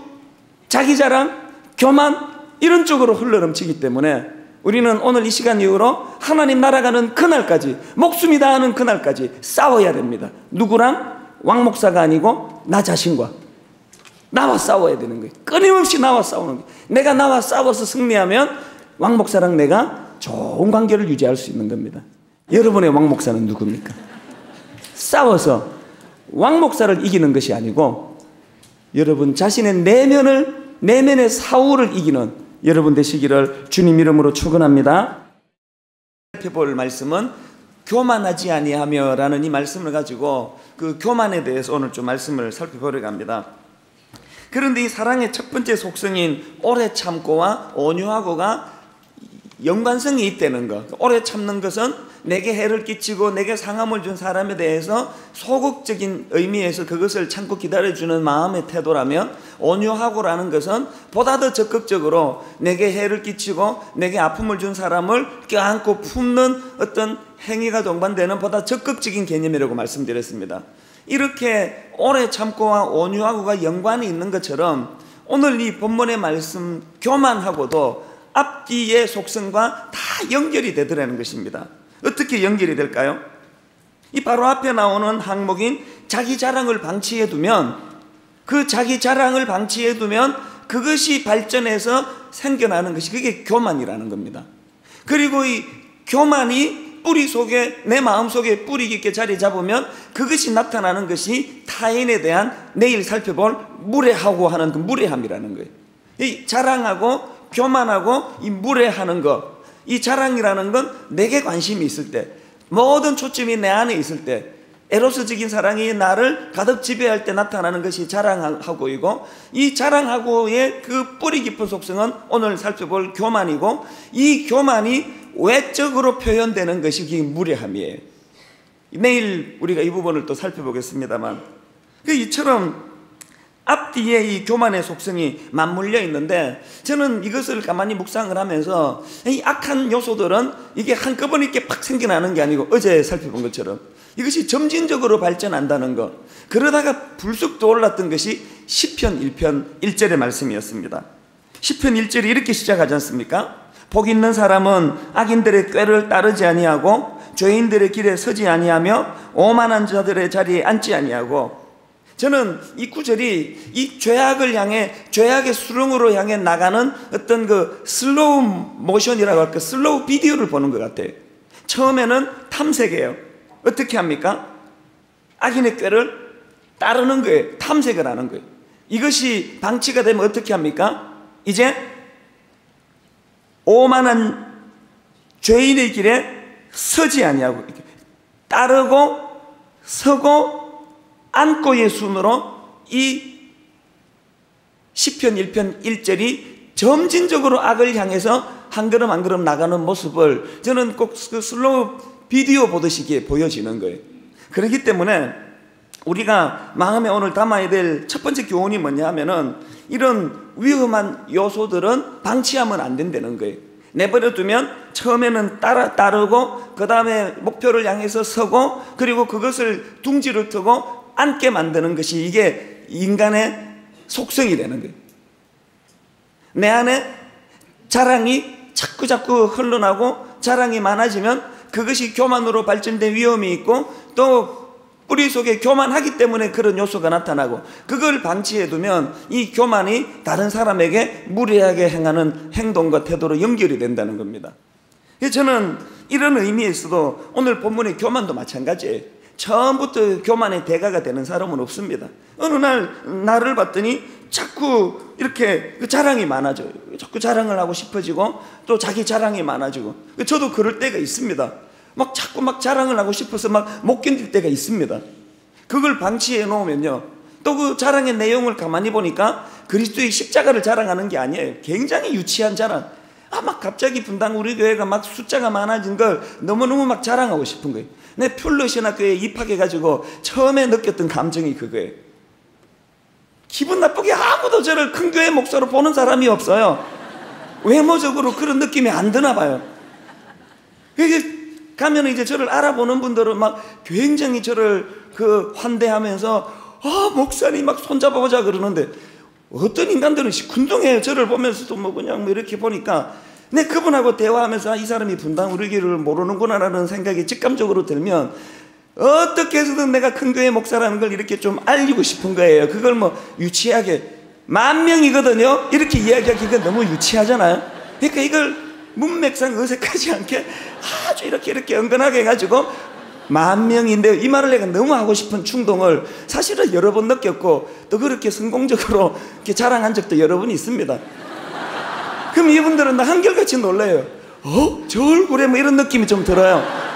자기자랑, 교만 이런 쪽으로 흘러넘치기 때문에 우리는 오늘 이 시간 이후로 하나님 날아가는 그날까지, 목숨이 다하는 그날까지 싸워야 됩니다. 누구랑? 왕 목사가 아니고 나 자신과. 나와 싸워야 되는 거예요. 끊임없이 나와 싸우는 거예요. 내가 나와 싸워서 승리하면 왕 목사랑 내가 좋은 관계를 유지할 수 있는 겁니다. 여러분의 왕 목사는 누굽니까? 싸워서 왕 목사를 이기는 것이 아니고 여러분 자신의 내면의 사울을 이기는 여러분 되시기를 주님 이름으로 축원합니다. 살펴볼 말씀은 교만하지 아니하며 라는 이 말씀을 가지고 그 교만에 대해서 오늘 좀 말씀을 살펴보려고 합니다. 그런데 이 사랑의 첫 번째 속성인 오래 참고와 온유하고가 연관성이 있다는 것. 오래 참는 것은 내게 해를 끼치고 내게 상함을 준 사람에 대해서 소극적인 의미에서 그것을 참고 기다려주는 마음의 태도라면, 온유하고라는 것은 보다 더 적극적으로 내게 해를 끼치고 내게 아픔을 준 사람을 껴안고 품는 어떤 행위가 동반되는 보다 적극적인 개념이라고 말씀드렸습니다. 이렇게 오래 참고와 온유하고가 연관이 있는 것처럼 오늘 이 본문의 말씀 교만하고도 앞뒤의 속성과 다 연결이 되더라는 것입니다. 어떻게 연결이 될까요? 이 바로 앞에 나오는 항목인 자기 자랑을 방치해 두면, 그 자기 자랑을 방치해 두면 그것이 발전해서 생겨나는 것이 그게 교만이라는 겁니다. 그리고 이 교만이 뿌리 속에, 내 마음 속에 뿌리 깊게 자리 잡으면 그것이 나타나는 것이 타인에 대한 내일 살펴볼 무례하고 하는 그 무례함이라는 거예요. 이 자랑하고 교만하고 이 무례하는 것, 이 자랑이라는 건 내게 관심이 있을 때, 모든 초점이 내 안에 있을 때, 에로스적인 사랑이 나를 가득 지배할 때 나타나는 것이 자랑하고이고, 이 자랑하고의 그 뿌리 깊은 속성은 오늘 살펴볼 교만이고, 이 교만이 외적으로 표현되는 것이 무례함이에요. 내일 우리가 이 부분을 또 살펴보겠습니다만, 이처럼 앞뒤에 이 교만의 속성이 맞물려 있는데, 저는 이것을 가만히 묵상을 하면서 이 악한 요소들은 이게 한꺼번에 이렇게 팍 생겨나는 게 아니고 어제 살펴본 것처럼 이것이 점진적으로 발전한다는 것, 그러다가 불쑥 떠올랐던 것이 시편 1편 1절의 말씀이었습니다. 시편 1절이 이렇게 시작하지 않습니까? 복 있는 사람은 악인들의 꾀를 따르지 아니하고 죄인들의 길에 서지 아니하며 오만한 자들의 자리에 앉지 아니하고, 저는 이 구절이 이 죄악을 향해, 죄악의 수렁으로 향해 나가는 어떤 그 슬로우 모션이라고 할까, 슬로우 비디오를 보는 것 같아요. 처음에는 탐색이에요. 어떻게 합니까? 악인의 꾀를 따르는 거예요. 탐색을 하는 거예요. 이것이 방치가 되면 어떻게 합니까? 이제 오만한 죄인의 길에 서지 아니하고, 따르고 서고 안고의 순으로 이 시편 1편 1절이 점진적으로 악을 향해서 한 걸음 한 걸음 나가는 모습을 저는 꼭 그 슬로우 비디오 보듯이 보여지는 거예요. 그렇기 때문에 우리가 마음에 오늘 담아야 될 첫 번째 교훈이 뭐냐 하면은, 이런 위험한 요소들은 방치하면 안 된다는 거예요. 내버려두면 처음에는 따르고 그 다음에 목표를 향해서 서고, 그리고 그것을 둥지를 트고 앉게 만드는 것이 이게 인간의 속성이 되는 거예요. 내 안에 자랑이 자꾸 흘러나고 자랑이 많아지면 그것이 교만으로 발전된 위험이 있고, 또 뿌리 속에 교만하기 때문에 그런 요소가 나타나고, 그걸 방치해두면 이 교만이 다른 사람에게 무례하게 행하는 행동과 태도로 연결이 된다는 겁니다. 저는 이런 의미에서도 오늘 본문의 교만도 마찬가지예요. 처음부터 교만의 대가가 되는 사람은 없습니다. 어느 날 나를 봤더니 자꾸 이렇게 자랑이 많아져요. 자꾸 자랑을 하고 싶어지고 또 자기 자랑이 많아지고, 저도 그럴 때가 있습니다. 자꾸 자랑을 하고 싶어서 못 견딜 때가 있습니다. 그걸 방치해 놓으면요, 또 그 자랑의 내용을 가만히 보니까 그리스도의 십자가를 자랑하는 게 아니에요. 굉장히 유치한 자랑. 갑자기 분당 우리 교회가 숫자가 많아진 걸 너무너무 자랑하고 싶은 거예요. 내 퓰럿신학교에 입학해가지고 처음에 느꼈던 감정이 그거예요. 기분 나쁘게 아무도 저를 큰 교회 목사로 보는 사람이 없어요. 외모적으로 그런 느낌이 안 드나 봐요. 이게 가면 이제 저를 알아보는 분들은 막 굉장히 저를 환대하면서 목사님 막 손잡아보자 그러는데, 어떤 인간들은 시큰둥해요. 저를 보면서도 그냥 이렇게 보니까 그분하고 대화하면서 이 사람이 분당 우리 교회를 모르는구나라는 생각이 직감적으로 들면 어떻게 해서든 내가 큰 교회 목사라는 걸 이렇게 좀 알리고 싶은 거예요. 그걸 유치하게 10,000명이거든요 이렇게 이야기하기가 너무 유치하잖아요. 그러니까 이걸 문맥상 어색하지 않게 아주 이렇게 은근하게 해가지고 10,000명인데 이 말을 내가 너무 하고 싶은 충동을 사실은 여러 번 느꼈고 또 그렇게 성공적으로 이렇게 자랑한 적도 여러 번 있습니다. 그럼 이분들은 나 한결같이 놀라요. 저 얼굴에 이런 느낌이 좀 들어요.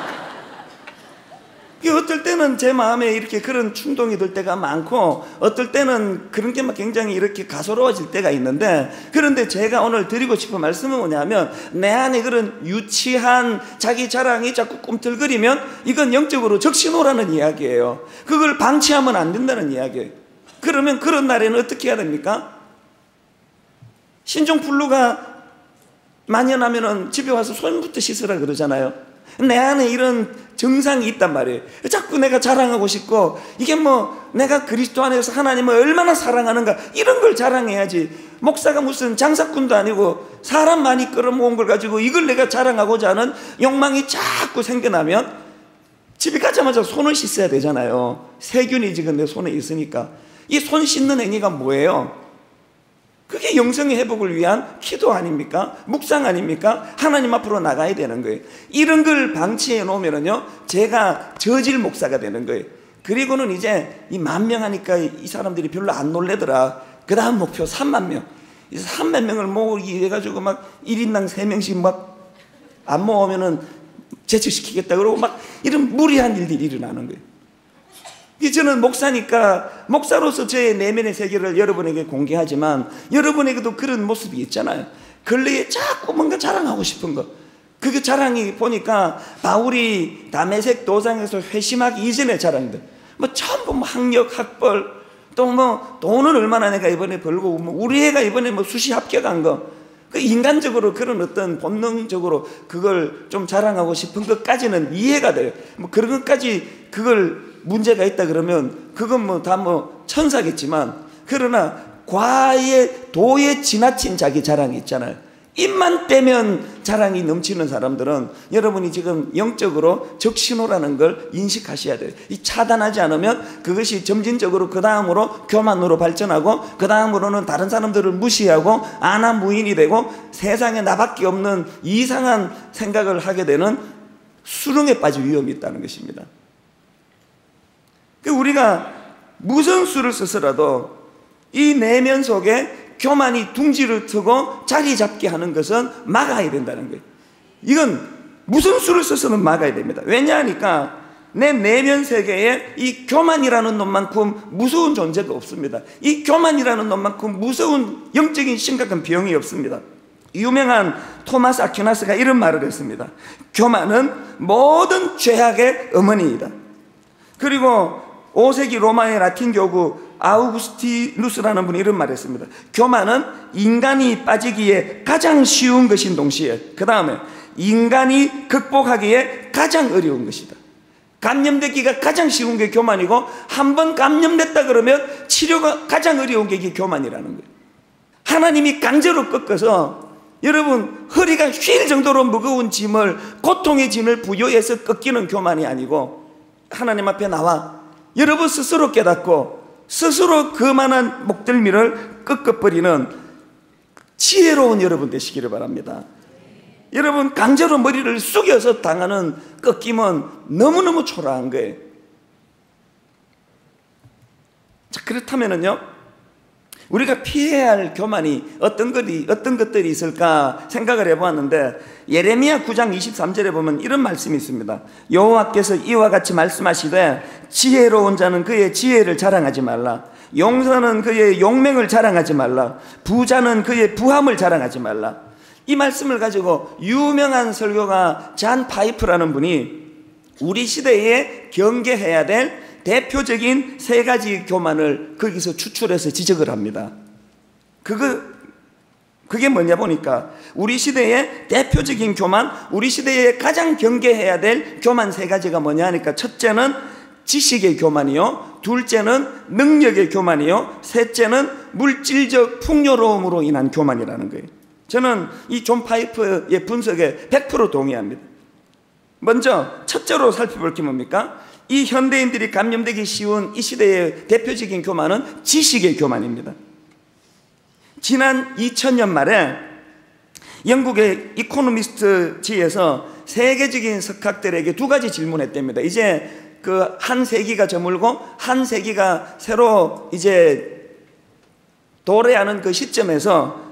어떨 때는 제 마음에 이렇게 그런 충동이 들 때가 많고, 어떨 때는 그런 게 굉장히 이렇게 가소로워질 때가 있는데, 그런데 제가 오늘 드리고 싶은 말씀은 뭐냐면, 내 안에 그런 유치한 자기 자랑이 자꾸 꿈틀거리면 이건 영적으로 적신호라는 이야기예요. 그걸 방치하면 안 된다는 이야기예요. 그러면 그런 날에는 어떻게 해야 됩니까? 신종플루가 만연하면은 집에 와서 손부터 씻으라 그러잖아요. 내 안에 이런 정상이 있단 말이에요. 자꾸 내가 자랑하고 싶고, 이게 내가 그리스도 안에서 하나님을 얼마나 사랑하는가 이런 걸 자랑해야지. 목사가 무슨 장사꾼도 아니고 사람 많이 끌어모은 걸 가지고 이걸 내가 자랑하고자 하는 욕망이 자꾸 생겨나면 집에 가자마자 손을 씻어야 되잖아요. 세균이 지금 내 손에 있으니까. 이 손 씻는 행위가 뭐예요? 그게 영성의 회복을 위한 기도 아닙니까? 묵상 아닙니까? 하나님 앞으로 나가야 되는 거예요. 이런 걸 방치해 놓으면요, 제가 저질 목사가 되는 거예요. 그리고는 이제 이 10,000명 하니까 이 사람들이 별로 안 놀래더라. 그 다음 목표 30,000명. 30,000명을 모으기 해가지고 1인당 3명씩 안 모으면은 제출시키겠다 그러고 이런 무리한 일들이 일어나는 거예요. 저는 목사니까 목사로서 제 내면의 세계를 여러분에게 공개하지만 여러분에게도 그런 모습이 있잖아요. 근래에 자꾸 뭔가 자랑하고 싶은 거. 그게 자랑이 보니까 바울이 다메섹 도상에서 회심하기 이전의 자랑들, 전부 학력, 학벌, 또 돈은 얼마나 내가 이번에 벌고, 우리 애가 이번에 수시 합격한 거, 그 인간적으로 그런 어떤 본능적으로 그걸 좀 자랑하고 싶은 것까지는 이해가 돼요. 그런 것까지 그걸 문제가 있다 그러면 그건 다 천사겠지만, 그러나 도에 지나친 자기 자랑이 있잖아요. 입만 떼면 자랑이 넘치는 사람들은 여러분이 지금 영적으로 적신호라는 걸 인식하셔야 돼요. 이 차단하지 않으면 그것이 점진적으로 그 다음으로 교만으로 발전하고, 그 다음으로는 다른 사람들을 무시하고 안하무인이 되고 세상에 나밖에 없는 이상한 생각을 하게 되는 수렁에 빠질 위험이 있다는 것입니다. 우리가 무슨 수를 써서라도 이 내면 속에 교만이 둥지를 트고 자리 잡게 하는 것은 막아야 된다는 거예요. 이건 무슨 수를 써서는 막아야 됩니다. 왜냐하니까 내 내면 세계에 이 교만이라는 놈만큼 무서운 존재가 없습니다. 이 교만이라는 놈만큼 무서운 영적인 심각한 병이 없습니다. 유명한 토마스 아퀴나스가 이런 말을 했습니다. 교만은 모든 죄악의 어머니이다. 그리고 5세기 로마의 라틴 교구 아우구스티누스라는 분이 이런 말을 했습니다. 교만은 인간이 빠지기에 가장 쉬운 것인 동시에 그 다음에 인간이 극복하기에 가장 어려운 것이다. 감염되기가 가장 쉬운 게 교만이고, 한번 감염됐다 그러면 치료가 가장 어려운 게 이게 교만이라는 거예요. 하나님이 강제로 꺾어서 여러분 허리가 휠 정도로 무거운 짐을, 고통의 짐을 부여해서 꺾이는 교만이 아니고, 하나님 앞에 나와 여러분 스스로 깨닫고 스스로 그만한 목덜미를 꺾어버리는 지혜로운 여러분 되시기를 바랍니다. 여러분 강제로 머리를 숙여서 당하는 꺾임은 너무너무 초라한 거예요. 자, 그렇다면은요, 우리가 피해야 할 교만이 어떤 것들이 있을까 생각을 해보았는데, 예레미야 9장 23절에 보면 이런 말씀이 있습니다. 여호와께서 이와 같이 말씀하시되 지혜로운 자는 그의 지혜를 자랑하지 말라. 용사는 그의 용맹을 자랑하지 말라. 부자는 그의 부함을 자랑하지 말라. 이 말씀을 가지고 유명한 설교가 잔 파이프라는 분이 우리 시대에 경계해야 될 대표적인 3가지 교만을 거기서 추출해서 지적을 합니다. 그게 뭐냐 보니까 우리 시대의 대표적인 교만, 우리 시대에 가장 경계해야 될 교만 세 가지가 뭐냐 하니까 첫째는 지식의 교만이요, 둘째는 능력의 교만이요, 셋째는 물질적 풍요로움으로 인한 교만이라는 거예요. 저는 이 존 파이프의 분석에 100% 동의합니다. 먼저 첫째로 살펴볼 게 뭡니까? 이 현대인들이 감염되기 쉬운 이 시대의 대표적인 교만은 지식의 교만입니다. 지난 2000년 말에 영국의 이코노미스트지에서 세계적인 석학들에게 두 가지 질문했답니다. 이제 그 한 세기가 저물고 한 세기가 새로 이제 도래하는 그 시점에서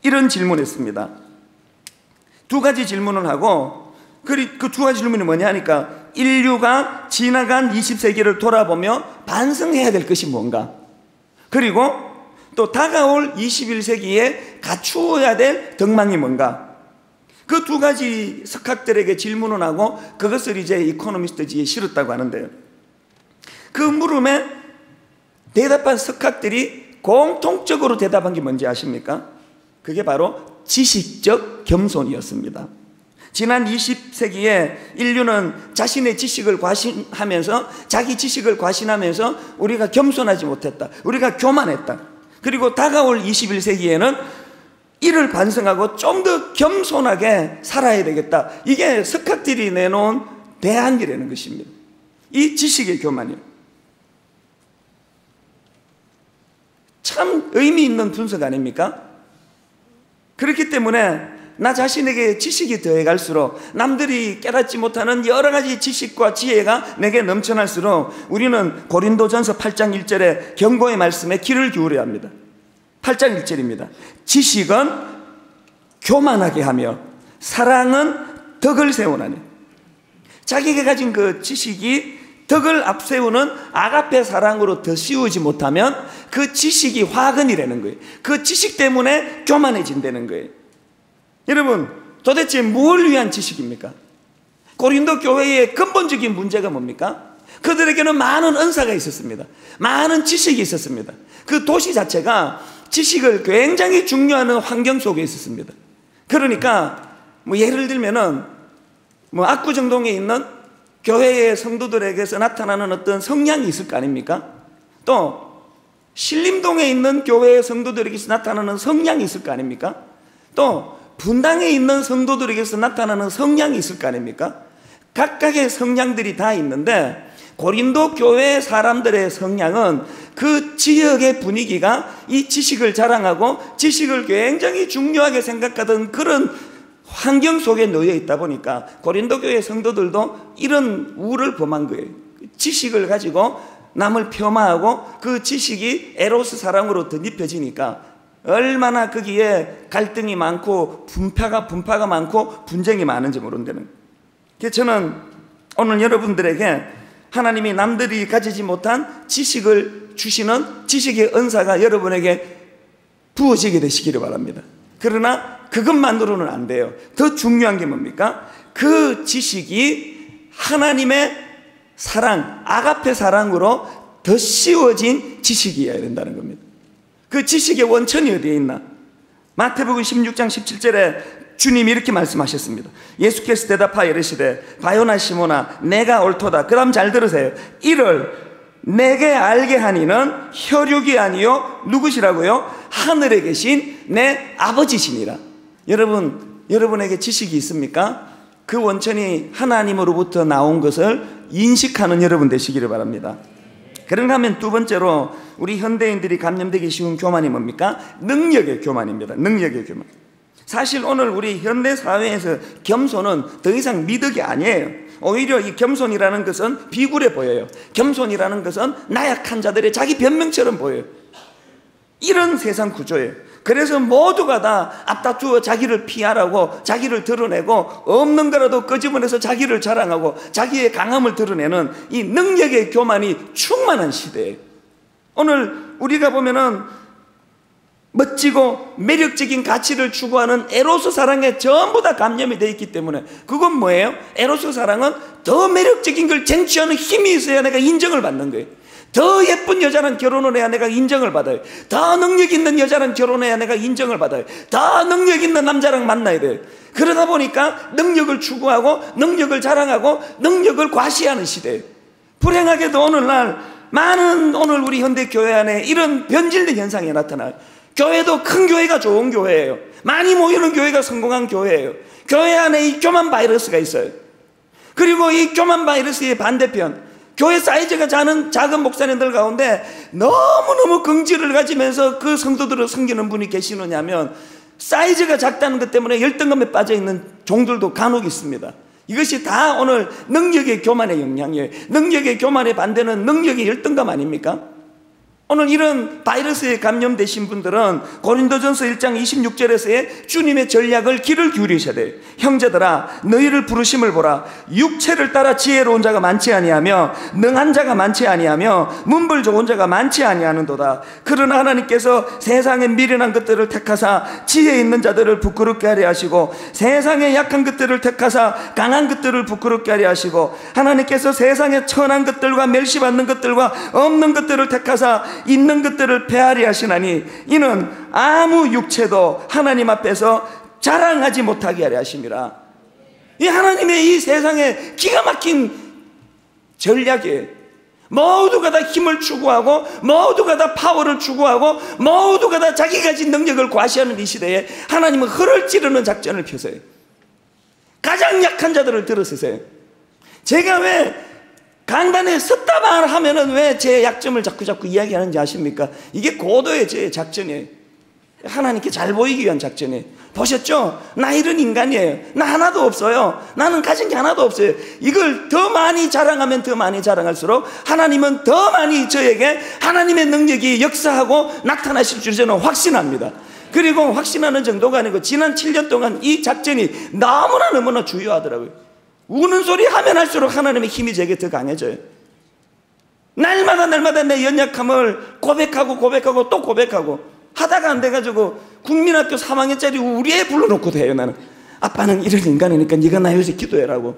이런 질문했습니다. 두 가지 질문을 하고 그 두 가지 질문이 뭐냐 하니까 인류가 지나간 20세기를 돌아보며 반성해야 될 것이 뭔가, 그리고 또 다가올 21세기에 갖추어야 될 덕망이 뭔가, 그 두 가지 석학들에게 질문을 하고 그것을 이제 이코노미스트지에 실었다고 하는데요. 그 물음에 대답한 석학들이 공통적으로 대답한 게 뭔지 아십니까? 그게 바로 지식적 겸손이었습니다. 지난 20세기에 인류는 자신의 지식을 과신하면서, 자기 지식을 과신하면서 우리가 겸손하지 못했다, 우리가 교만했다. 그리고 다가올 21세기에는 이를 반성하고 좀 더 겸손하게 살아야 되겠다. 이게 석학들이 내놓은 대안이라는 것입니다. 이 지식의 교만이요. 참 의미 있는 분석 아닙니까? 그렇기 때문에 나 자신에게 지식이 더해갈수록, 남들이 깨닫지 못하는 여러 가지 지식과 지혜가 내게 넘쳐날수록 우리는 고린도전서 8장 1절의 경고의 말씀에 귀를 기울여야 합니다. 8장 1절입니다. 지식은 교만하게 하며 사랑은 덕을 세우나니. 자기가 가진 그 지식이 덕을 앞세우는 아가페 사랑으로 더 씌우지 못하면 그 지식이 화근이라는 거예요. 그 지식 때문에 교만해진다는 거예요. 여러분, 도대체 뭘 위한 지식입니까? 고린도 교회의 근본적인 문제가 뭡니까? 그들에게는 많은 은사가 있었습니다. 많은 지식이 있었습니다. 그 도시 자체가 지식을 굉장히 중요하는 환경 속에 있었습니다. 그러니까 뭐 예를 들면은 뭐 압구정동에 있는 교회의 성도들에게서 나타나는 어떤 성향이 있을 거 아닙니까? 또 신림동에 있는 교회의 성도들에게서 나타나는 성향이 있을 거 아닙니까? 또 분당에 있는 성도들에게서 나타나는 성향이 있을 거 아닙니까? 각각의 성향들이 다 있는데 고린도 교회 사람들의 성향은 그 지역의 분위기가 이 지식을 자랑하고 지식을 굉장히 중요하게 생각하던 그런 환경 속에 놓여 있다 보니까 고린도 교회 성도들도 이런 우를 범한 거예요. 지식을 가지고 남을 폄하하고 그 지식이 에로스 사랑으로 덧입혀지니까 얼마나 거기에 갈등이 많고 분파가 많고 분쟁이 많은지 모른다는. 그래서 저는 오늘 여러분들에게 하나님이 남들이 가지지 못한 지식을 주시는 지식의 은사가 여러분에게 부어지게 되시기를 바랍니다. 그러나 그것만으로는 안 돼요. 더 중요한 게 뭡니까? 그 지식이 하나님의 사랑, 아가페 사랑으로 더 씌워진 지식이어야 된다는 겁니다. 그 지식의 원천이 어디에 있나? 마태복음 16장 17절에 주님이 이렇게 말씀하셨습니다. 예수께서 대답하여 이르시되 바요나 시모나 내가 옳도다. 그 다음 잘 들으세요. 이를 내게 알게 하니는 혈육이 아니요 누구시라고요? 하늘에 계신 내 아버지시니라. 여러분에게 지식이 있습니까? 그 원천이 하나님으로부터 나온 것을 인식하는 여러분 되시기를 바랍니다. 그런가 하면 두 번째로 우리 현대인들이 감염되기 쉬운 교만이 뭡니까? 능력의 교만입니다. 능력의 교만. 사실 오늘 우리 현대 사회에서 겸손은 더 이상 미덕이 아니에요. 오히려 이 겸손이라는 것은 비굴해 보여요. 겸손이라는 것은 나약한 자들의 자기 변명처럼 보여요. 이런 세상 구조예요. 그래서 모두가 다 앞다투어 자기를 피하라고, 자기를 드러내고, 없는 거라도 끄집어내서 자기를 자랑하고 자기의 강함을 드러내는 이 능력의 교만이 충만한 시대예요. 오늘 우리가 보면은 멋지고 매력적인 가치를 추구하는 에로스 사랑에 전부 다 감염이 되어 있기 때문에, 그건 뭐예요? 에로스 사랑은 더 매력적인 걸 쟁취하는 힘이 있어야 내가 인정을 받는 거예요. 더 예쁜 여자랑 결혼을 해야 내가 인정을 받아요. 더 능력 있는 여자랑 결혼해야 내가 인정을 받아요. 더 능력 있는 남자랑 만나야 돼요. 그러다 보니까 능력을 추구하고 능력을 자랑하고 능력을 과시하는 시대예요. 불행하게도 오늘날 많은 오늘 우리 현대교회 안에 이런 변질된 현상이 나타나요. 교회도 큰 교회가 좋은 교회예요. 많이 모이는 교회가 성공한 교회예요. 교회 안에 이 교만 바이러스가 있어요. 그리고 이 교만 바이러스의 반대편, 교회 사이즈가 작은 목사님들 가운데 너무너무 긍지를 가지면서 그 성도들을 섬기는 분이 계시느냐면, 사이즈가 작다는 것 때문에 열등감에 빠져있는 종들도 간혹 있습니다. 이것이 다 오늘 능력의 교만의 영향이에요. 능력의 교만의 반대는 능력의 열등감 아닙니까? 오늘 이런 바이러스에 감염되신 분들은 고린도전서 1장 26절에서의 주님의 전략을 귀를 기울이셔야 돼요. 형제들아, 너희를 부르심을 보라. 육체를 따라 지혜로운 자가 많지 아니하며 능한 자가 많지 아니하며 문벌 좋은 자가 많지 아니하는도다. 그러나 하나님께서 세상의 미련한 것들을 택하사 지혜 있는 자들을 부끄럽게 하려 하시고, 세상의 약한 것들을 택하사 강한 것들을 부끄럽게 하려 하시고, 하나님께서 세상의 천한 것들과 멸시받는 것들과 없는 것들을 택하사 있는 것들을 폐하리 하시나니, 이는 아무 육체도 하나님 앞에서 자랑하지 못하게 하려 하심이라. 이 하나님의 이 세상에 기가 막힌 전략이에요. 모두가 다 힘을 추구하고 모두가 다 파워를 추구하고 모두가 다 자기 가진 능력을 과시하는 이 시대에 하나님은 허를 찌르는 작전을 펴세요. 가장 약한 자들을 들어서세요. 제가 왜 강단에 섰다만 하면은 왜 제 약점을 자꾸 이야기하는지 아십니까? 이게 고도의 제 작전이에요. 하나님께 잘 보이기 위한 작전이에요. 보셨죠? 나 이런 인간이에요. 나 하나도 없어요. 나는 가진 게 하나도 없어요. 이걸 더 많이 자랑하면 더 많이 자랑할수록 하나님은 더 많이 저에게 하나님의 능력이 역사하고 나타나실 줄 저는 확신합니다. 그리고 확신하는 정도가 아니고 지난 7년 동안 이 작전이 너무나 중요하더라고요. 우는 소리 하면 할수록 하나님의 힘이 제게 더 강해져요. 날마다 내 연약함을 고백하고 또 고백하고 하다가 안 돼가지고 국민학교 3학년짜리 우리 애 불러놓고도 해요. 나는 아빠는 이런 인간이니까 네가 나 위해서 기도해라고.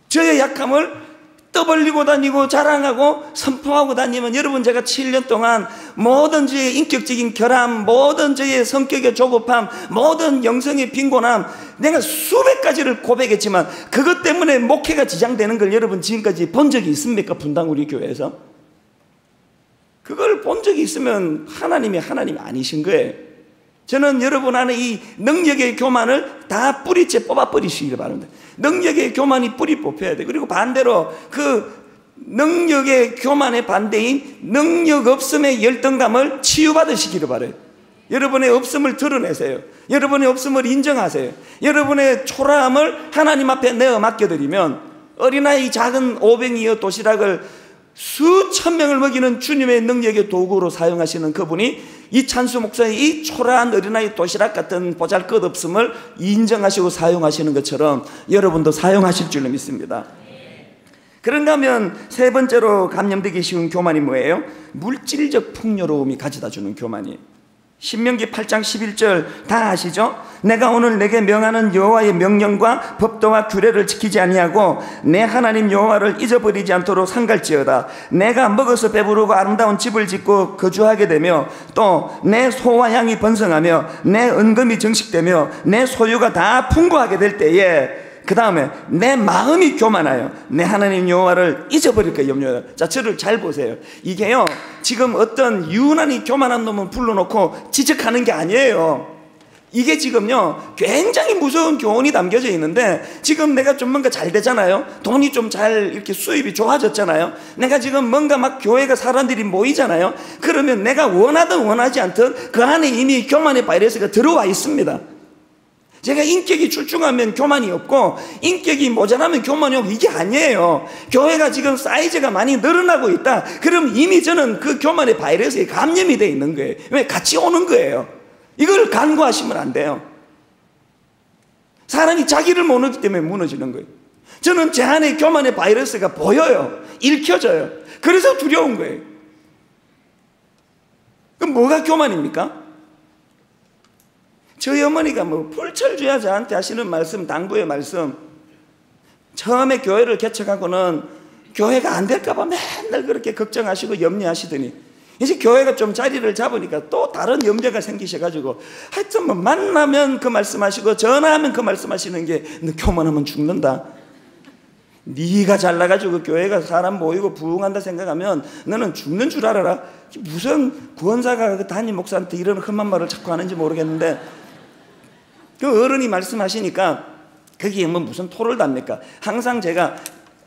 저의 약함을 떠벌리고 다니고 자랑하고 선포하고 다니면, 여러분, 제가 7년 동안 모든 저의 인격적인 결함, 모든 저의 성격의 조급함, 모든 영성의 빈곤함, 내가 수백 가지를 고백했지만 그것 때문에 목회가 지장되는 걸 여러분 지금까지 본 적이 있습니까? 분당 우리 교회에서 그걸 본 적이 있으면 하나님이 아니신 거예요. 저는 여러분 안에 이 능력의 교만을 다 뿌리째 뽑아버리시길 바랍니다. 능력의 교만이 뿌리 뽑혀야 돼. 그리고 반대로 그 능력의 교만의 반대인 능력 없음의 열등감을 치유받으시기를 바라요. 여러분의 없음을 드러내세요. 여러분의 없음을 인정하세요. 여러분의 초라함을 하나님 앞에 내어 맡겨드리면, 어린아이 작은 오병이어 도시락을 수천 명을 먹이는 주님의 능력의 도구로 사용하시는 그분이 이찬수 목사의 이 초라한 어린아이 도시락 같은 보잘것없음을 인정하시고 사용하시는 것처럼 여러분도 사용하실 줄로 믿습니다. 그런가 하면 세 번째로 감염되기 쉬운 교만이 뭐예요? 물질적 풍요로움이 가져다주는 교만이에요. 신명기 8장 11절 다 아시죠? 내가 오늘 내게 명하는 여호와의 명령과 법도와 규례를 지키지 아니하고 내 하나님 여호와를 잊어버리지 않도록 삼갈지어다. 내가 먹어서 배부르고 아름다운 집을 짓고 거주하게 되며, 또 내 소와 양이 번성하며 내 은금이 정식되며 내 소유가 다 풍부하게 될 때에, 그 다음에 내 마음이 교만하여 내 하나님 여호와를 잊어버릴까 염려하다. 자, 저를 잘 보세요. 이게요, 지금 어떤 유난히 교만한 놈을 불러놓고 지적하는 게 아니에요. 이게 지금요 굉장히 무서운 교훈이 담겨져 있는데, 지금 내가 좀 뭔가 잘 되잖아요. 돈이 좀 잘 이렇게 수입이 좋아졌잖아요. 내가 지금 뭔가 막 교회가 사람들이 모이잖아요. 그러면 내가 원하든 원하지 않든 그 안에 이미 교만의 바이러스가 들어와 있습니다. 제가 인격이 출중하면 교만이 없고 인격이 모자라면 교만이 없고, 이게 아니에요. 교회가 지금 사이즈가 많이 늘어나고 있다, 그럼 이미 저는 그 교만의 바이러스에 감염이 되어 있는 거예요. 왜? 같이 오는 거예요. 이걸 간과하시면 안 돼요. 사람이 자기를 모르기 때문에 무너지는 거예요. 저는 제 안에 교만의 바이러스가 보여요. 읽혀져요. 그래서 두려운 거예요. 그럼 뭐가 교만입니까? 저희 어머니가 뭐 불철주야 저한테 하시는 말씀, 당부의 말씀, 처음에 교회를 개척하고는 교회가 안 될까봐 맨날 그렇게 걱정하시고 염려하시더니 이제 교회가 좀 자리를 잡으니까 또 다른 염려가 생기셔가지고 하여튼 뭐 만나면 그 말씀하시고 전화하면 그 말씀하시는 게 너 교만하면 죽는다. 네가 잘나가지고 교회가 사람 모이고 부흥한다 생각하면 너는 죽는 줄 알아라. 무슨 구원사가 그 담임 목사한테 이런 험한 말을 자꾸 하는지 모르겠는데 그 어른이 말씀하시니까 거기에 뭐 무슨 토를 답니까? 항상 제가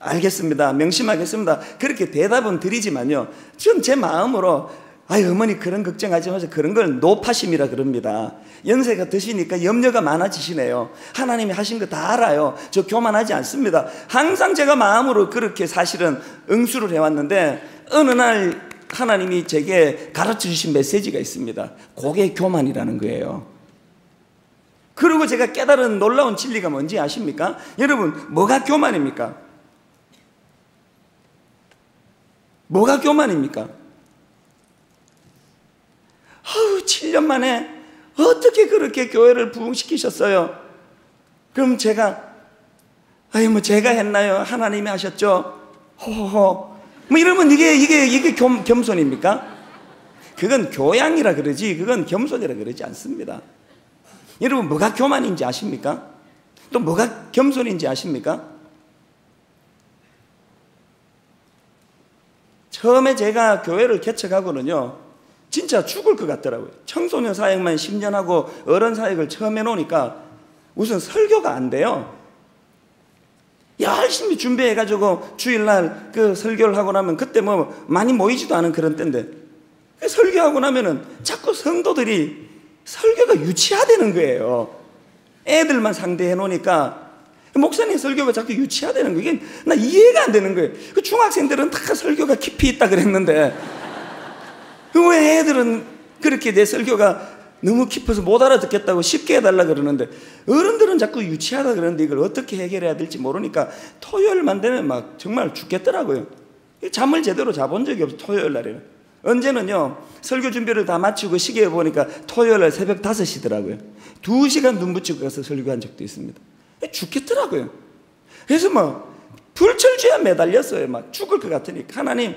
알겠습니다, 명심하겠습니다, 그렇게 대답은 드리지만요, 전 제 마음으로 아이 어머니 그런 걱정하지 마세요. 그런 걸 노파심이라 그럽니다. 연세가 드시니까 염려가 많아지시네요. 하나님이 하신 거 다 알아요. 저 교만하지 않습니다. 항상 제가 마음으로 그렇게 사실은 응수를 해왔는데 어느 날 하나님이 제게 가르쳐 주신 메시지가 있습니다. 그게 교만이라는 거예요. 그리고 제가 깨달은 놀라운 진리가 뭔지 아십니까? 여러분, 뭐가 교만입니까? 뭐가 교만입니까? 7년 만에 어떻게 그렇게 교회를 부흥시키셨어요? 그럼 제가 제가 했나요? 하나님이 하셨죠? 호호호 뭐 이러면 이게 겸손입니까? 그건 교양이라 그러지 그건 겸손이라 그러지 않습니다. 여러분, 뭐가 교만인지 아십니까? 또 뭐가 겸손인지 아십니까? 처음에 제가 교회를 개척하고는요, 진짜 죽을 것 같더라고요. 청소년 사역만 10년 하고 어른 사역을 처음 해놓으니까 우선 설교가 안 돼요. 열심히 준비해가지고 주일날 그 설교를 하고 나면 그때 뭐 많이 모이지도 않은 그런 때인데 설교하고 나면은 자꾸 성도들이 설교가 유치하다는 거예요. 애들만 상대해 놓으니까 목사님 설교가 자꾸 유치하다는 거예요. 이게 나 이해가 안 되는 거예요. 그 중학생들은 다 설교가 깊이 있다 그랬는데 왜 애들은 그렇게 내 설교가 너무 깊어서 못 알아듣겠다고 쉽게 해달라 그러는데 어른들은 자꾸 유치하다 그러는데 이걸 어떻게 해결해야 될지 모르니까 토요일만 되면 막 정말 죽겠더라고요. 잠을 제대로 자본 적이 없어. 토요일 날에는 언제는요, 설교 준비를 다 마치고 시계에 보니까 토요일 날 새벽 5시더라고요 2시간 눈 붙이고 가서 설교한 적도 있습니다. 죽겠더라고요. 그래서 막 불철주야 매달렸어요. 막 죽을 것 같으니까 하나님,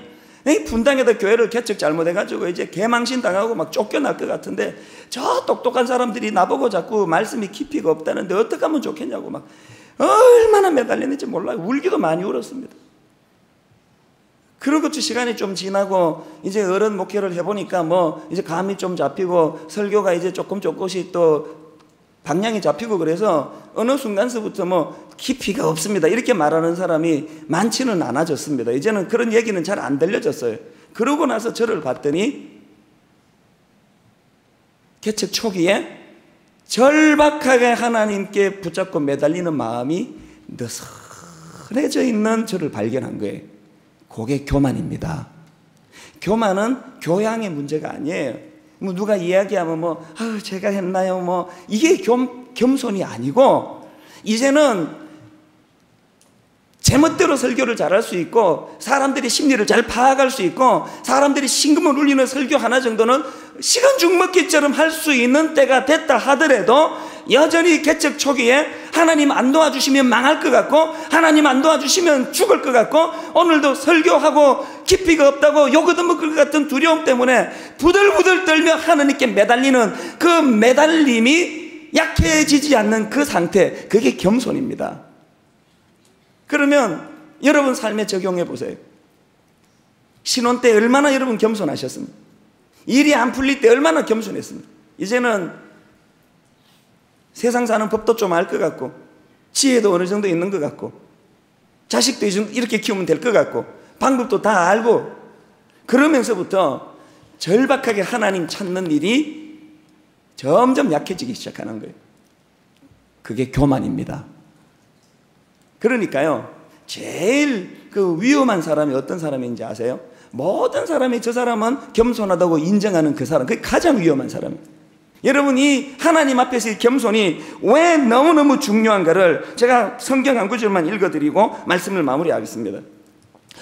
분당에다 교회를 개척 잘못해가지고 이제 개망신 당하고 막 쫓겨날 것 같은데 저 똑똑한 사람들이 나보고 자꾸 말씀이 깊이가 없다는데 어떻게 하면 좋겠냐고 막 얼마나 매달렸는지 몰라요. 울기도 많이 울었습니다. 그러고 시간이 좀 지나고 이제 어른 목회를 해보니까 뭐 이제 감이 좀 잡히고 설교가 이제 조금씩 또 방향이 잡히고 그래서 어느 순간서부터 뭐 깊이가 없습니다 이렇게 말하는 사람이 많지는 않아졌습니다. 이제는 그런 얘기는 잘 안 들려졌어요. 그러고 나서 저를 봤더니 개척 초기에 절박하게 하나님께 붙잡고 매달리는 마음이 느슨해져 있는 저를 발견한 거예요. 그게 교만입니다. 교만은 교양의 문제가 아니에요. 뭐 누가 이야기하면 뭐 제가 했나요? 뭐 이게 겸손이 아니고 이제는 제멋대로 설교를 잘할 수 있고 사람들이 심리를 잘 파악할 수 있고 사람들이 심금을 울리는 설교 하나 정도는 식은 죽 먹기처럼 할 수 있는 때가 됐다 하더라도 여전히 개척 초기에 하나님 안 도와주시면 망할 것 같고 하나님 안 도와주시면 죽을 것 같고 오늘도 설교하고 깊이가 없다고 욕 얻어먹을 것 같은 두려움 때문에 부들부들 떨며 하나님께 매달리는 그 매달림이 약해지지 않는 그 상태, 그게 겸손입니다. 그러면 여러분 삶에 적용해 보세요. 신혼 때 얼마나 여러분 겸손하셨습니까? 일이 안 풀릴 때 얼마나 겸손했습니까? 이제는 세상 사는 법도 좀 알 것 같고 지혜도 어느 정도 있는 것 같고 자식도 이렇게 키우면 될 것 같고 방법도 다 알고 그러면서부터 절박하게 하나님 찾는 일이 점점 약해지기 시작하는 거예요. 그게 교만입니다. 그러니까요, 제일 그 위험한 사람이 어떤 사람인지 아세요? 모든 사람이 저 사람은 겸손하다고 인정하는 그 사람, 그게 가장 위험한 사람입니다. 여러분이 하나님 앞에서의 겸손이 왜 너무너무 중요한가를 제가 성경 한 구절만 읽어드리고 말씀을 마무리하겠습니다.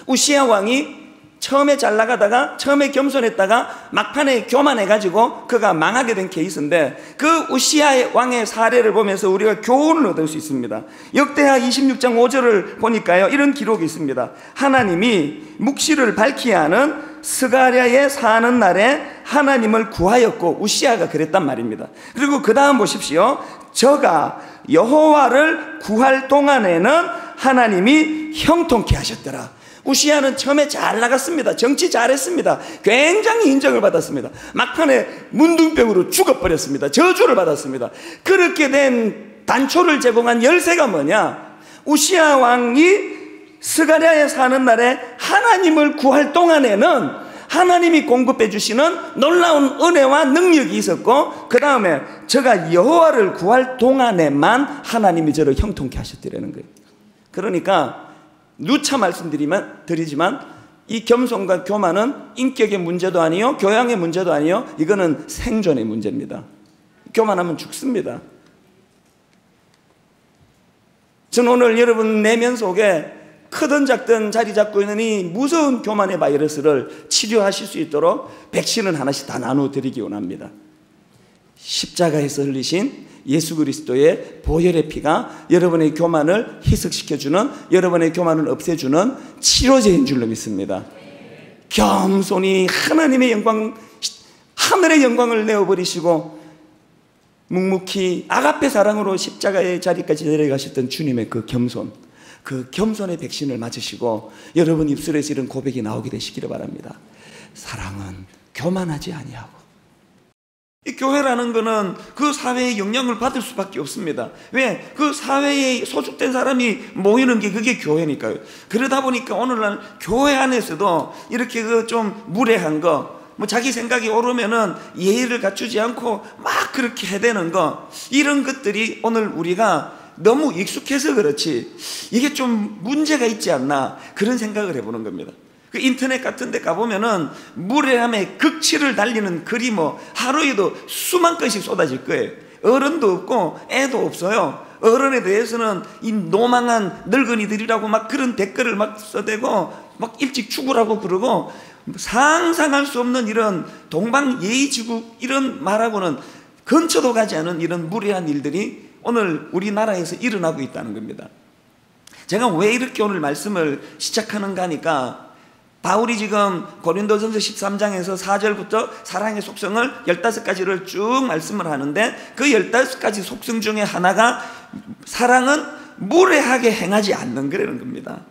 우시야 왕이 처음에 잘 나가다가 처음에 겸손했다가 막판에 교만해가지고 그가 망하게 된 케이스인데, 그 우시아 왕의 사례를 보면서 우리가 교훈을 얻을 수 있습니다. 역대하 26장 5절을 보니까요, 이런 기록이 있습니다. 하나님이 묵시를 밝히게 하는 스가랴에 사는 날에 하나님을 구하였고, 우시아가 그랬단 말입니다. 그리고 그 다음 보십시오. 저가 여호와를 구할 동안에는 하나님이 형통케 하셨더라. 우시아는 처음에 잘 나갔습니다. 정치 잘했습니다. 굉장히 인정을 받았습니다. 막판에 문둥병으로 죽어버렸습니다. 저주를 받았습니다. 그렇게 된 단초를 제공한 열쇠가 뭐냐? 우시아 왕이 스가랴에 사는 날에 하나님을 구할 동안에는 하나님이 공급해 주시는 놀라운 은혜와 능력이 있었고, 그 다음에 저가 여호와를 구할 동안에만 하나님이 저를 형통케 하셨더라는 거예요. 그러니까 누차 말씀드리지만 이 겸손과 교만은 인격의 문제도 아니요, 교양의 문제도 아니요, 이거는 생존의 문제입니다. 교만하면 죽습니다. 저는 오늘 여러분 내면 속에 크든 작든 자리 잡고 있는 이 무서운 교만의 바이러스를 치료하실 수 있도록 백신을 하나씩 다 나누어 드리기 원합니다. 십자가에서 흘리신 예수 그리스도의 보혈의 피가 여러분의 교만을 희석시켜주는, 여러분의 교만을 없애주는 치료제인 줄로 믿습니다. 겸손히 하나님의 영광, 하늘의 영광을 내어버리시고 묵묵히 아가페 사랑으로 십자가의 자리까지 내려가셨던 주님의 그 겸손, 그 겸손의 백신을 맞으시고 여러분 입술에서 이런 고백이 나오게 되시기를 바랍니다. 사랑은 교만하지 아니하고. 이 교회라는 거는 그 사회의 영향을 받을 수밖에 없습니다. 왜? 그 사회에 소속된 사람이 모이는 게 그게 교회니까요. 그러다 보니까 오늘날 교회 안에서도 이렇게 그 좀 무례한 거, 뭐 자기 생각이 오르면은 예의를 갖추지 않고 막 그렇게 해대는 거, 이런 것들이 오늘 우리가 너무 익숙해서 그렇지 이게 좀 문제가 있지 않나, 그런 생각을 해보는 겁니다. 그 인터넷 같은 데 가보면은 무례함의 극치를 달리는 글이 뭐 하루에도 수만 건씩 쏟아질 거예요. 어른도 없고 애도 없어요. 어른에 대해서는 이 노망한 늙은이들이라고 막 그런 댓글을 막 써대고 막 일찍 죽으라고 그러고, 상상할 수 없는 이런 동방예의지국 이런 말하고는 근처도 가지 않은 이런 무례한 일들이 오늘 우리나라에서 일어나고 있다는 겁니다. 제가 왜 이렇게 오늘 말씀을 시작하는가 하니까, 바울이 지금 고린도전서 13장에서 4절부터 사랑의 속성을 15가지를 쭉 말씀을 하는데, 그 15가지 속성 중에 하나가 사랑은 무례하게 행하지 않는 거라는 겁니다.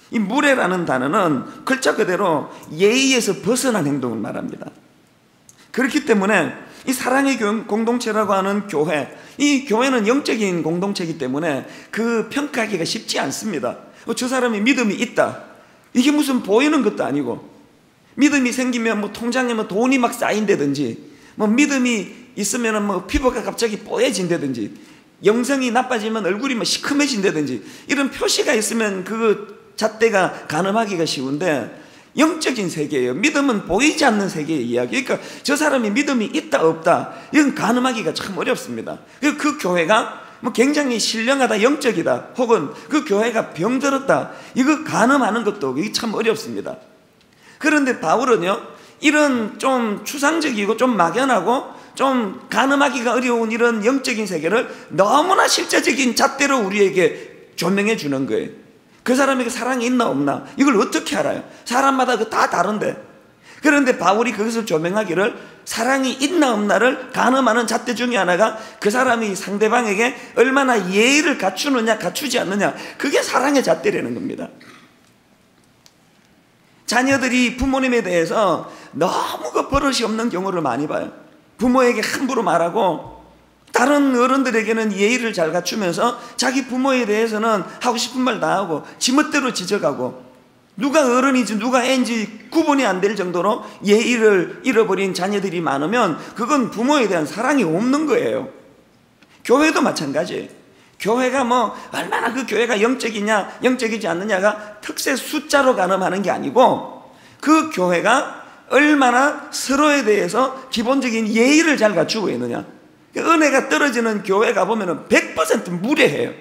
이 무례라는 단어는 글자 그대로 예의에서 벗어난 행동을 말합니다. 그렇기 때문에 이 사랑의 공동체라고 하는 교회, 이 교회는 영적인 공동체이기 때문에 그 평가하기가 쉽지 않습니다. 저 사람이 믿음이 있다, 이게 무슨 보이는 것도 아니고, 믿음이 생기면 뭐 통장에 뭐 돈이 막 쌓인다든지, 뭐 믿음이 있으면 뭐 피부가 갑자기 뽀얘진다든지, 영성이 나빠지면 얼굴이 뭐 시커매진다든지, 이런 표시가 있으면 그 잣대가 가늠하기가 쉬운데, 영적인 세계예요. 믿음은 보이지 않는 세계의 이야기. 그러니까 저 사람이 믿음이 있다 없다, 이건 가늠하기가 참 어렵습니다. 그 교회가 뭐 굉장히 신령하다, 영적이다, 혹은 그 교회가 병들었다, 이거 가늠하는 것도 이게 참 어렵습니다. 그런데 바울은요, 이런 좀 추상적이고 좀 막연하고 좀 가늠하기가 어려운 이런 영적인 세계를 너무나 실제적인 잣대로 우리에게 조명해 주는 거예요. 그 사람에게 사랑이 있나 없나 이걸 어떻게 알아요? 사람마다 그 다 다른데. 그런데 바울이 그것을 조명하기를, 사랑이 있나 없나를 가늠하는 잣대 중에 하나가 그 사람이 상대방에게 얼마나 예의를 갖추느냐 갖추지 않느냐, 그게 사랑의 잣대라는 겁니다. 자녀들이 부모님에 대해서 너무 그 버릇이 없는 경우를 많이 봐요. 부모에게 함부로 말하고 다른 어른들에게는 예의를 잘 갖추면서 자기 부모에 대해서는 하고 싶은 말 다 하고 지멋대로 지적하고, 누가 어른인지 누가 애인지 구분이 안 될 정도로 예의를 잃어버린 자녀들이 많으면 그건 부모에 대한 사랑이 없는 거예요. 교회도 마찬가지예요. 교회가 뭐 얼마나 그 교회가 영적이냐 영적이지 않느냐가 특세 숫자로 가늠하는 게 아니고, 그 교회가 얼마나 서로에 대해서 기본적인 예의를 잘 갖추고 있느냐. 은혜가 떨어지는 교회 가보면 100% 무례해요.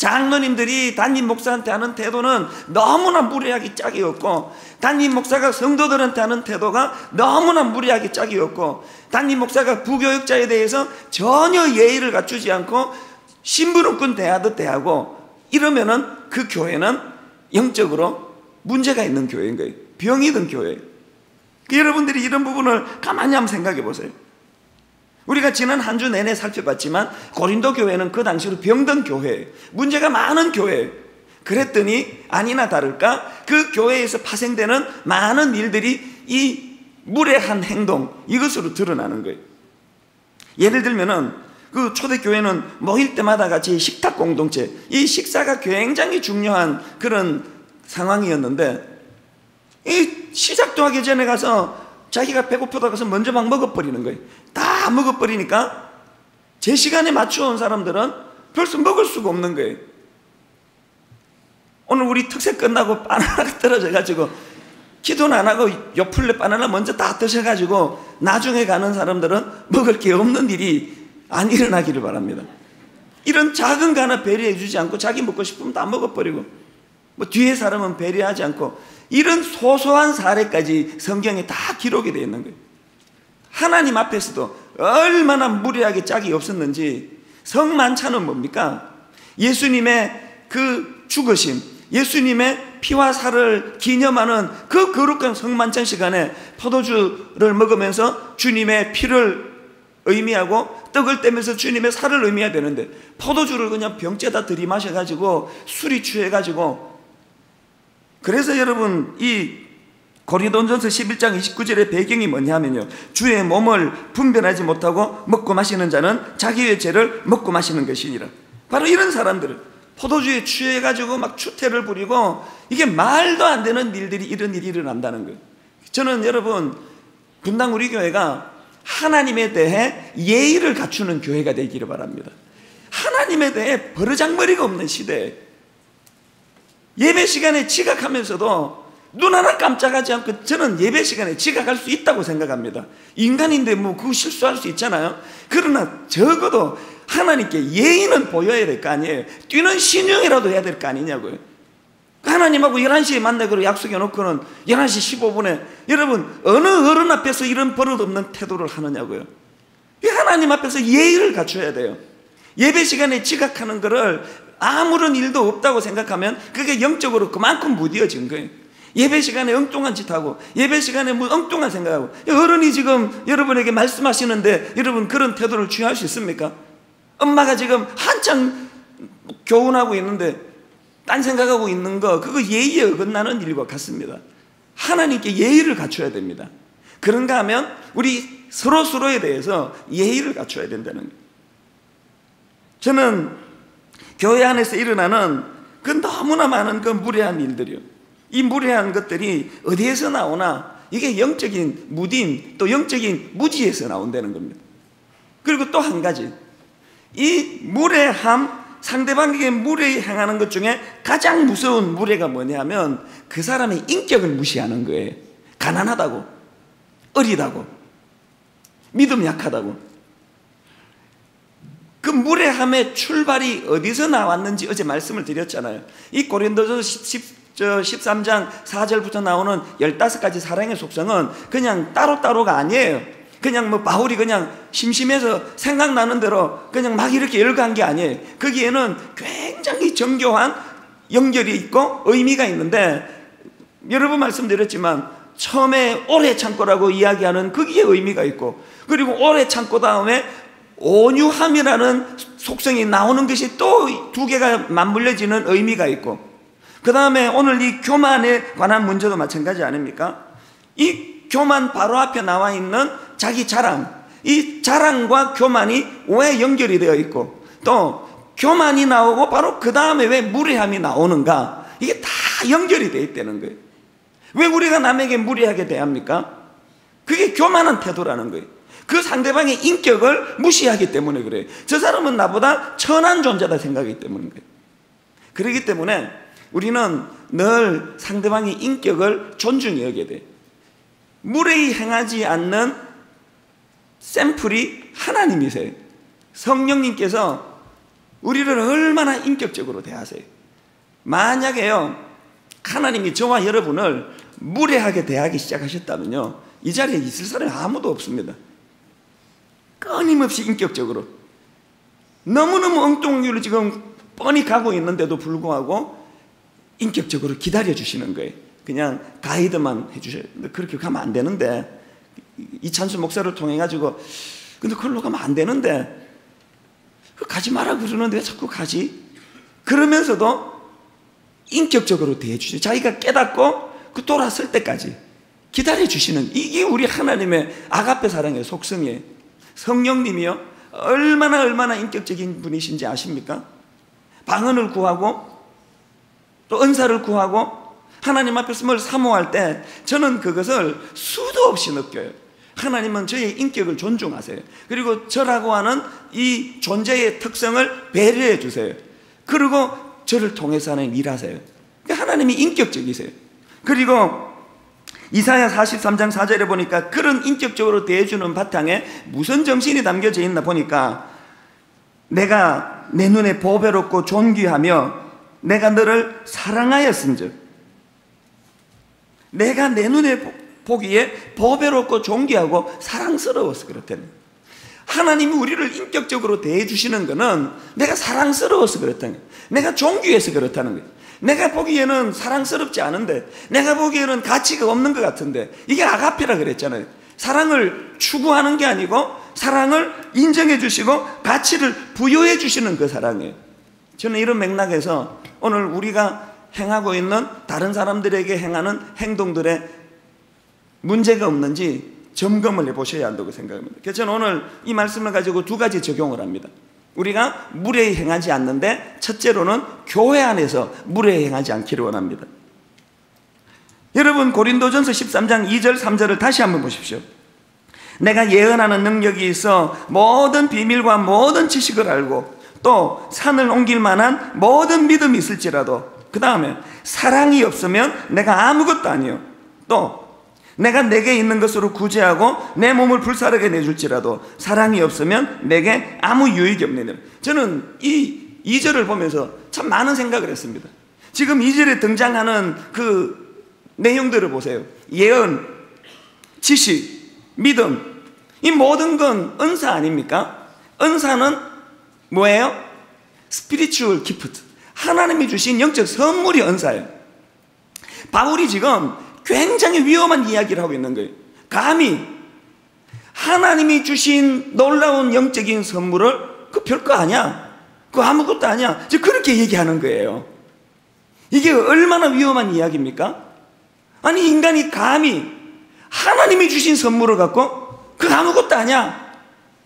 장로님들이 담임 목사한테 하는 태도는 너무나 무례하기 짝이 없고, 담임 목사가 성도들한테 하는 태도가 너무나 무례하기 짝이 없고, 담임 목사가 부교육자에 대해서 전혀 예의를 갖추지 않고 심부름꾼 대하듯 대하고 이러면은 그 교회는 영적으로 문제가 있는 교회인 거예요. 병이 든 교회예요. 여러분들이 이런 부분을 가만히 한번 생각해 보세요. 우리가 지난 한 주 내내 살펴봤지만 고린도 교회는 그 당시로 병든 교회예요. 문제가 많은 교회예요. 그랬더니 아니나 다를까 그 교회에서 파생되는 많은 일들이 이 무례한 행동, 이것으로 드러나는 거예요. 예를 들면은 그 초대교회는 모일 때마다 같이 식탁 공동체, 이 식사가 굉장히 중요한 그런 상황이었는데, 이 시작도 하기 전에 가서 자기가 배고프다 가서 먼저 막 먹어버리는 거예요. 다 먹어버리니까 제 시간에 맞춰온 사람들은 벌써 먹을 수가 없는 거예요. 오늘 우리 특세 끝나고 바나나가 떨어져가지고 기도는 안 하고 요플레 바나나 먼저 다 드셔가지고 나중에 가는 사람들은 먹을 게 없는 일이 안 일어나기를 바랍니다. 이런 작은 거 하나 배려해 주지 않고 자기 먹고 싶으면 다 먹어버리고, 뭐 뒤에 사람은 배려하지 않고, 이런 소소한 사례까지 성경에 다 기록이 되어 있는 거예요. 하나님 앞에서도 얼마나 무례하게 짝이 없었는지. 성만찬은 뭡니까? 예수님의 그 죽으심, 예수님의 피와 살을 기념하는 그 거룩한 성만찬 시간에 포도주를 먹으면서 주님의 피를 의미하고 떡을 떼면서 주님의 살을 의미해야 되는데, 포도주를 그냥 병째다 들이마셔가지고 술이 취해가지고. 그래서 여러분, 이 고린도전서 11장 29절의 배경이 뭐냐면요, 주의 몸을 분별하지 못하고 먹고 마시는 자는 자기의 죄를 먹고 마시는 것이니라. 바로 이런 사람들을 포도주에 취해가지고 막 추태를 부리고, 이게 말도 안 되는 일들이, 이런 일이 일어난다는 거예요. 저는 여러분, 분당 우리 교회가 하나님에 대해 예의를 갖추는 교회가 되기를 바랍니다. 하나님에 대해 버르장머리가 없는 시대에 예배 시간에 지각하면서도 눈 하나 깜짝하지 않고, 저는 예배 시간에 지각할 수 있다고 생각합니다. 인간인데 뭐 그거 실수할 수 있잖아요. 그러나 적어도 하나님께 예의는 보여야 될 거 아니에요. 뛰는 신용이라도 해야 될 거 아니냐고요. 하나님하고 11시에 만나기로 약속해 놓고는 11시 15분에 여러분 어느 어른 앞에서 이런 버릇없는 태도를 하느냐고요. 하나님 앞에서 예의를 갖춰야 돼요. 예배 시간에 지각하는 거를 아무런 일도 없다고 생각하면 그게 영적으로 그만큼 무뎌진 거예요. 예배 시간에 엉뚱한 짓 하고, 예배 시간에 뭐 엉뚱한 생각하고. 어른이 지금 여러분에게 말씀하시는데 여러분 그런 태도를 취할 수 있습니까? 엄마가 지금 한창 교훈하고 있는데 딴 생각하고 있는 거, 그거 예의에 어긋나는 일과 같습니다. 하나님께 예의를 갖춰야 됩니다. 그런가 하면 우리 서로에 대해서 예의를 갖춰야 된다는 거예요. 저는 교회 안에서 일어나는 그 너무나 많은 그 무례한 일들이요, 이 무례한 것들이 어디에서 나오나? 이게 영적인 무딘, 또 영적인 무지에서 나온다는 겁니다. 그리고 또 한 가지, 이 무례함, 상대방에게 무례히 행하는 것 중에 가장 무서운 무례가 뭐냐면 그 사람의 인격을 무시하는 거예요. 가난하다고, 어리다고, 믿음 약하다고. 그 무례함의 출발이 어디서 나왔는지 어제 말씀을 드렸잖아요. 이 고린도전서 13장 4절부터 나오는 15가지 사랑의 속성은 그냥 따로따로가 아니에요. 그냥 뭐 바울이 그냥 심심해서 생각나는 대로 그냥 막 이렇게 열거한 게 아니에요. 거기에는 굉장히 정교한 연결이 있고 의미가 있는데, 여러 번 말씀드렸지만 처음에 오래 참고라고 이야기하는 거기에 의미가 있고, 그리고 오래 참고 다음에 온유함이라는 속성이 나오는 것이 또 두 개가 맞물려지는 의미가 있고, 그 다음에 오늘 이 교만에 관한 문제도 마찬가지 아닙니까? 이 교만 바로 앞에 나와 있는 자기 자랑, 이 자랑과 교만이 왜 연결이 되어 있고, 또 교만이 나오고 바로 그 다음에 왜 무례함이 나오는가, 이게 다 연결이 되어 있다는 거예요. 왜 우리가 남에게 무례하게 대합니까? 그게 교만한 태도라는 거예요. 그 상대방의 인격을 무시하기 때문에 그래요. 저 사람은 나보다 천한 존재다 생각하기 때문인 거예요. 그렇기 때문에 우리는 늘 상대방의 인격을 존중히 여겨야 돼요. 무례히 행하지 않는 샘플이 하나님이세요. 성령님께서 우리를 얼마나 인격적으로 대하세요. 만약에요, 하나님이 저와 여러분을 무례하게 대하기 시작하셨다면요, 이 자리에 있을 사람이 아무도 없습니다. 끊임없이 인격적으로 너무너무 엉뚱한 지금 뻔히 가고 있는데도 불구하고 인격적으로 기다려주시는 거예요. 그냥 가이드만 해주셔요. 그렇게 가면 안 되는데, 이찬수 목사를 통해 가지고 근데 그걸로 가면 안 되는데, 가지 마라 그러는데 왜 자꾸 가지? 그러면서도 인격적으로 대해주셔요. 자기가 깨닫고 그 돌아설 때까지 기다려주시는, 이게 우리 하나님의 아가페 사랑의 속성이에요. 성령님이요, 얼마나 인격적인 분이신지 아십니까? 방언을 구하고 또 은사를 구하고 하나님 앞에서 뭘 사모할 때 저는 그것을 수도 없이 느껴요. 하나님은 저의 인격을 존중하세요. 그리고 저라고 하는 이 존재의 특성을 배려해 주세요. 그리고 저를 통해서 하나님 일하세요. 그러니까 하나님이 인격적이세요. 그리고 이사야 43장 4절에 보니까 그런 인격적으로 대해주는 바탕에 무슨 정신이 담겨져 있나 보니까, 내가 내 눈에 보배롭고 존귀하며 내가 너를 사랑하였은즉, 내가 내 눈에 보기에 보배롭고 존귀하고 사랑스러워서 그렇다는, 하나님이 우리를 인격적으로 대해주시는 것은 내가 사랑스러워서 그렇다는 거예요. 내가 존귀해서 그렇다는 거예요. 내가 보기에는 사랑스럽지 않은데, 내가 보기에는 가치가 없는 것 같은데, 이게 아가페라 그랬잖아요. 사랑을 추구하는 게 아니고 사랑을 인정해 주시고 가치를 부여해 주시는 그 사랑이에요. 저는 이런 맥락에서 오늘 우리가 행하고 있는 다른 사람들에게 행하는 행동들에 문제가 없는지 점검을 해보셔야 한다고 생각합니다. 그래서 저는 오늘 이 말씀을 가지고 두 가지 적용을 합니다. 우리가 무례히 행하지 않는데, 첫째로는 교회 안에서 무례히 행하지 않기를 원합니다. 여러분, 고린도전서 13장 2절 3절을 다시 한번 보십시오. 내가 예언하는 능력이 있어 모든 비밀과 모든 지식을 알고 또 산을 옮길 만한 모든 믿음이 있을지라도, 그 다음에 사랑이 없으면 내가 아무것도 아니요, 또 내가 내게 있는 것으로 구제하고 내 몸을 불사르게 내줄지라도 사랑이 없으면 내게 아무 유익이 없느니라. 저는 이 2절을 보면서 참 많은 생각을 했습니다. 지금 2절에 등장하는 그 내용들을 보세요. 예언, 지식, 믿음, 이 모든 건 은사 아닙니까? 은사는 뭐예요? 스피리추얼 기프트, 하나님이 주신 영적 선물이 은사예요. 바울이 지금 굉장히 위험한 이야기를 하고 있는 거예요. 감히 하나님이 주신 놀라운 영적인 선물을 그 별거 아니야, 그거 아무것도 아니야, 그렇게 얘기하는 거예요. 이게 얼마나 위험한 이야기입니까? 아니, 인간이 감히 하나님이 주신 선물을 갖고 그거 아무것도 아니야,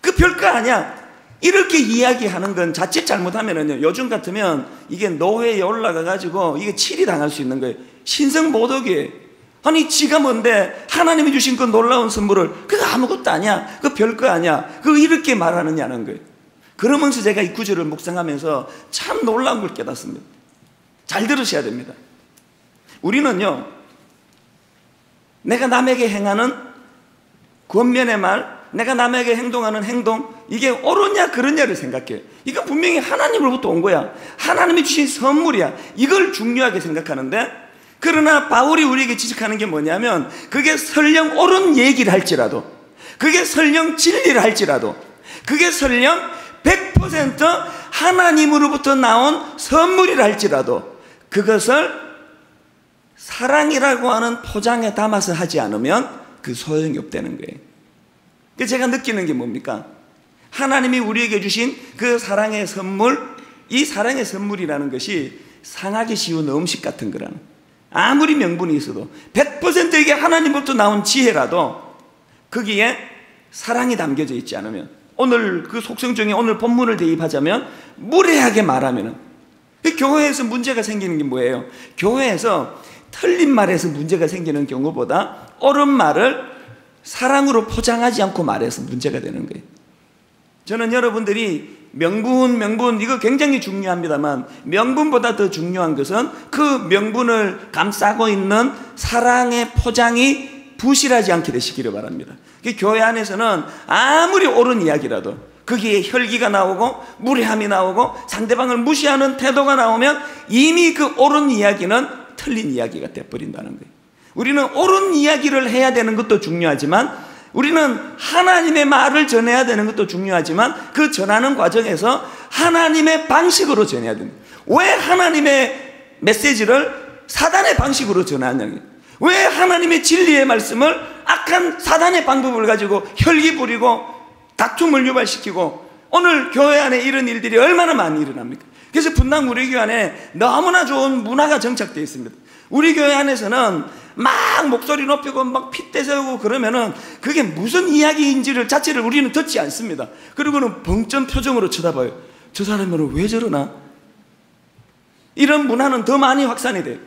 그 별거 아니야, 이렇게 이야기하는 건 자칫 잘못하면은요, 요즘 같으면 이게 노회에 올라가 가지고 이게 치리 당할 수 있는 거예요. 신성모독이에요. 아니, 지가 뭔데 하나님이 주신 그 놀라운 선물을 그거 아무것도 아니야, 그 별거 아니야, 그거 이렇게 말하느냐는 거예요. 그러면서 제가 이 구절을 묵상하면서 참 놀라운 걸 깨닫습니다. 잘 들으셔야 됩니다. 우리는요, 내가 남에게 행하는 권면의 말, 내가 남에게 행동하는 행동, 이게 옳으냐 그러냐를 생각해요. 이건 분명히 하나님으로부터 온 거야, 하나님이 주신 선물이야, 이걸 중요하게 생각하는데, 그러나 바울이 우리에게 지적하는 게 뭐냐면, 그게 설령 옳은 얘기를 할지라도, 그게 설령 진리를 할지라도, 그게 설령 100% 하나님으로부터 나온 선물이라 할지라도, 그것을 사랑이라고 하는 포장에 담아서 하지 않으면 그 소용이 없다는 거예요. 그래서 제가 느끼는 게 뭡니까? 하나님이 우리에게 주신 그 사랑의 선물, 이 사랑의 선물이라는 것이 상하기 쉬운 음식 같은 거라는, 아무리 명분이 있어도 100% 이게 하나님부터 나온 지혜라도 거기에 사랑이 담겨져 있지 않으면, 오늘 그 속성 중에 오늘 본문을 대입하자면 무례하게 말하면, 교회에서 문제가 생기는 게 뭐예요? 교회에서 틀린 말에서 문제가 생기는 경우보다 옳은 말을 사랑으로 포장하지 않고 말해서 문제가 되는 거예요. 저는 여러분들이 명분 이거 굉장히 중요합니다만, 명분보다 더 중요한 것은 그 명분을 감싸고 있는 사랑의 포장이 부실하지 않게 되시기를 바랍니다. 교회 안에서는 아무리 옳은 이야기라도 거기에 혈기가 나오고 무례함이 나오고 상대방을 무시하는 태도가 나오면 이미 그 옳은 이야기는 틀린 이야기가 돼버린다는 거예요. 우리는 옳은 이야기를 해야 되는 것도 중요하지만, 우리는 하나님의 말을 전해야 되는 것도 중요하지만, 그 전하는 과정에서 하나님의 방식으로 전해야 됩니다. 왜 하나님의 메시지를 사단의 방식으로 전하느냐, 왜 하나님의 진리의 말씀을 악한 사단의 방법을 가지고 혈기 부리고 다툼을 유발시키고, 오늘 교회 안에 이런 일들이 얼마나 많이 일어납니까? 그래서 분당 우리 교회 안에 너무나 좋은 문화가 정착되어 있습니다. 우리 교회 안에서는 막 목소리 높이고 막 핏대 세우고 그러면은 그게 무슨 이야기인지를 자체를 우리는 듣지 않습니다. 그리고는 벙점 표정으로 쳐다봐요. 저 사람은 왜 저러나? 이런 문화는 더 많이 확산이 돼요.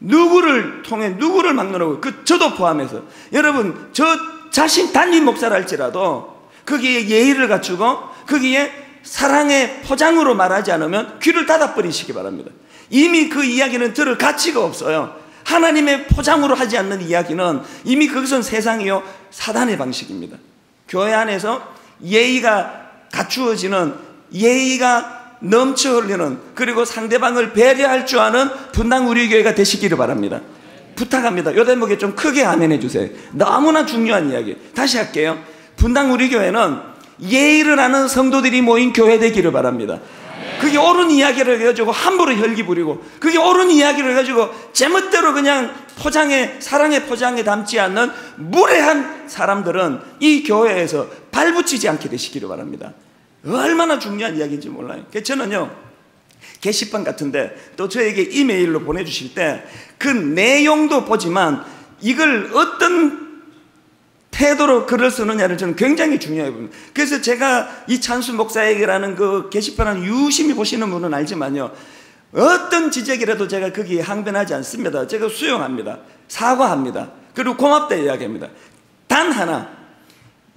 누구를 통해 누구를 막론하고, 저도 포함해서. 여러분, 저 자신 단임 목사라 할지라도 거기에 예의를 갖추고 거기에 사랑의 포장으로 말하지 않으면 귀를 닫아버리시기 바랍니다. 이미 그 이야기는 들을 가치가 없어요. 하나님의 포장으로 하지 않는 이야기는 이미 그것은 세상이요 사단의 방식입니다. 교회 안에서 예의가 갖추어지는, 예의가 넘쳐 흐르는, 그리고 상대방을 배려할 줄 아는 분당 우리 교회가 되시기를 바랍니다. 부탁합니다. 요 대목에 좀 크게 아멘해 주세요. 너무나 중요한 이야기. 다시 할게요. 분당 우리 교회는 예의를 아는 성도들이 모인 교회 되기를 바랍니다. 그게 옳은 이야기를 해가지고 함부로 혈기 부리고, 그게 옳은 이야기를 해가지고 제멋대로 그냥 포장에, 사랑의 포장에 담지 않는 무례한 사람들은 이 교회에서 발붙이지 않게 되시기를 바랍니다. 얼마나 중요한 이야기인지 몰라요. 저는요, 게시판 같은데 또 저에게 이메일로 보내주실 때 그 내용도 보지만 이걸 어떤 태도로 글을 쓰느냐를 저는 굉장히 중요해 봅니다. 그래서 제가 이찬수 목사에게라는 그 게시판을 유심히 보시는 분은 알지만요, 어떤 지적이라도 제가 거기에 항변하지 않습니다. 제가 수용합니다. 사과합니다. 그리고 고맙다 이야기합니다. 단 하나,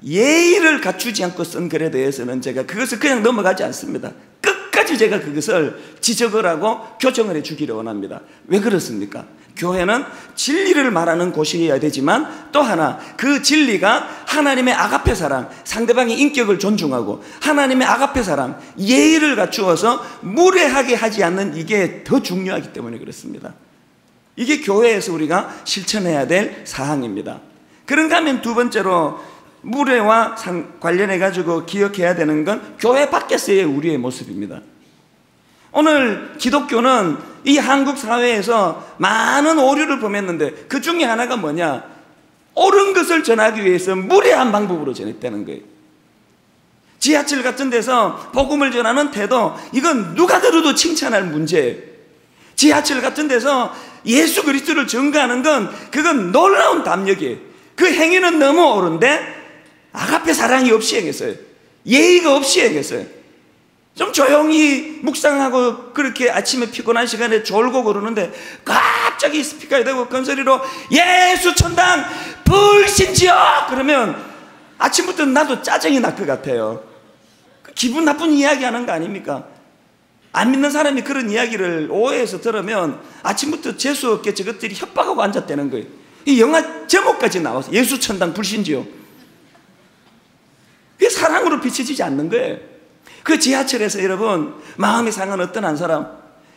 예의를 갖추지 않고 쓴 글에 대해서는 제가 그것을 그냥 넘어가지 않습니다. 끝까지 제가 그것을 지적을 하고 교정을 해주기를 원합니다. 왜 그렇습니까? 교회는 진리를 말하는 곳이어야 되지만, 또 하나 그 진리가 하나님의 아가페 사랑, 상대방의 인격을 존중하고 하나님의 아가페 사랑, 예의를 갖추어서 무례하게 하지 않는, 이게 더 중요하기 때문에 그렇습니다. 이게 교회에서 우리가 실천해야 될 사항입니다. 그런가 하면 두 번째로 무례와 관련해 가지고 기억해야 되는 건 교회 밖에서의 우리의 모습입니다. 오늘 기독교는 이 한국 사회에서 많은 오류를 범했는데 그 중에 하나가 뭐냐? 옳은 것을 전하기 위해서 무례한 방법으로 전했다는 거예요. 지하철 같은 데서 복음을 전하는 태도, 이건 누가 들어도 칭찬할 문제예요. 지하철 같은 데서 예수 그리스도를 전가하는 건, 그건 놀라운 담력이에요. 그 행위는 너무 옳은데 아가페 사랑이 없이 행했어요. 예의가 없이 행했어요. 좀 조용히 묵상하고 그렇게 아침에 피곤한 시간에 졸고 그러는데 갑자기 스피커에 대고 큰 소리로 예수 천당 불신지어! 그러면 아침부터 나도 짜증이 날 것 같아요. 기분 나쁜 이야기 하는 거 아닙니까? 안 믿는 사람이 그런 이야기를 오해해서 들으면 아침부터 재수없게 저것들이 협박하고 앉았다는 거예요. 이 영화 제목까지 나와서 예수 천당 불신지어. 그게 사랑으로 비춰지지 않는 거예요. 그 지하철에서 여러분, 마음이 상한 어떤 한 사람,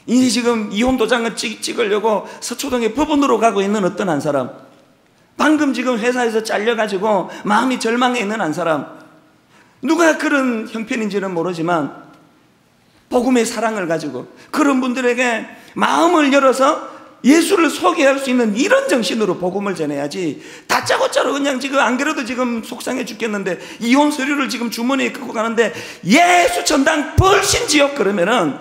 이제 지금 이혼 도장을 찍으려고 서초동에 법원으로 가고 있는 어떤 한 사람, 방금 지금 회사에서 잘려가지고 마음이 절망해 있는 한 사람, 누가 그런 형편인지는 모르지만 복음의 사랑을 가지고 그런 분들에게 마음을 열어서 예수를 소개할 수 있는 이런 정신으로 복음을 전해야지, 다짜고짜로 그냥 지금 안 그래도 지금 속상해 죽겠는데 이혼 서류를 지금 주머니에 끄고 가는데 예수 천당 불신지옥 그러면은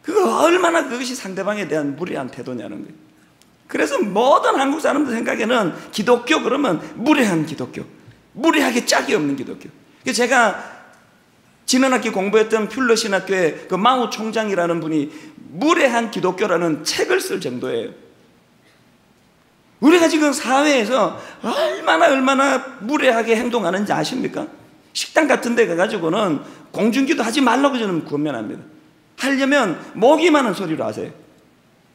그거 얼마나 그것이 상대방에 대한 무례한 태도냐는 거예요. 그래서 모든 한국 사람들 생각에는 기독교 그러면 무례한 기독교, 무례하게 짝이 없는 기독교. 제가 지난 학기 공부했던 퓰러 신학교의 그 마오 총장이라는 분이 무례한 기독교라는 책을 쓸 정도예요. 우리가 지금 사회에서 얼마나 무례하게 행동하는지 아십니까? 식당 같은 데 가가지고는 공중기도 하지 말라고 저는 권면합니다. 하려면 목이 많은 소리로 하세요.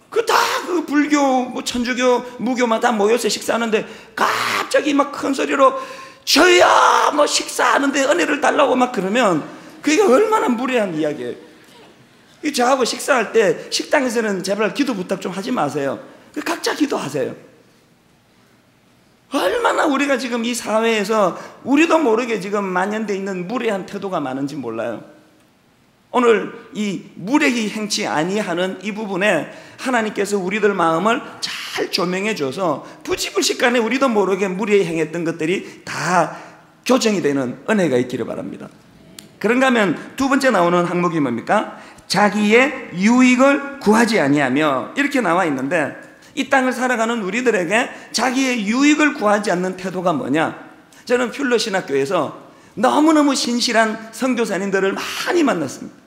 그 불교, 뭐 천주교, 무교만 다 모여서 식사하는데 갑자기 막 큰 소리로 저야 뭐 식사하는데 은혜를 달라고 막 그러면 그게 얼마나 무례한 이야기예요. 저하고 식사할 때 식당에서는 제발 기도 부탁 좀 하지 마세요. 각자 기도하세요. 얼마나 우리가 지금 이 사회에서 우리도 모르게 지금 만연되어 있는 무례한 태도가 많은지 몰라요. 오늘 이 무례히 행치 아니하는 이 부분에 하나님께서 우리들 마음을 잘 조명해 줘서 부지불식간에 우리도 모르게 무례히 행했던 것들이 다 교정이 되는 은혜가 있기를 바랍니다. 그런가 하면 두 번째 나오는 항목이 뭡니까? 자기의 유익을 구하지 아니하며 이렇게 나와 있는데, 이 땅을 살아가는 우리들에게 자기의 유익을 구하지 않는 태도가 뭐냐? 저는 퓰러 신학교에서 너무너무 신실한 선교사님들을 많이 만났습니다.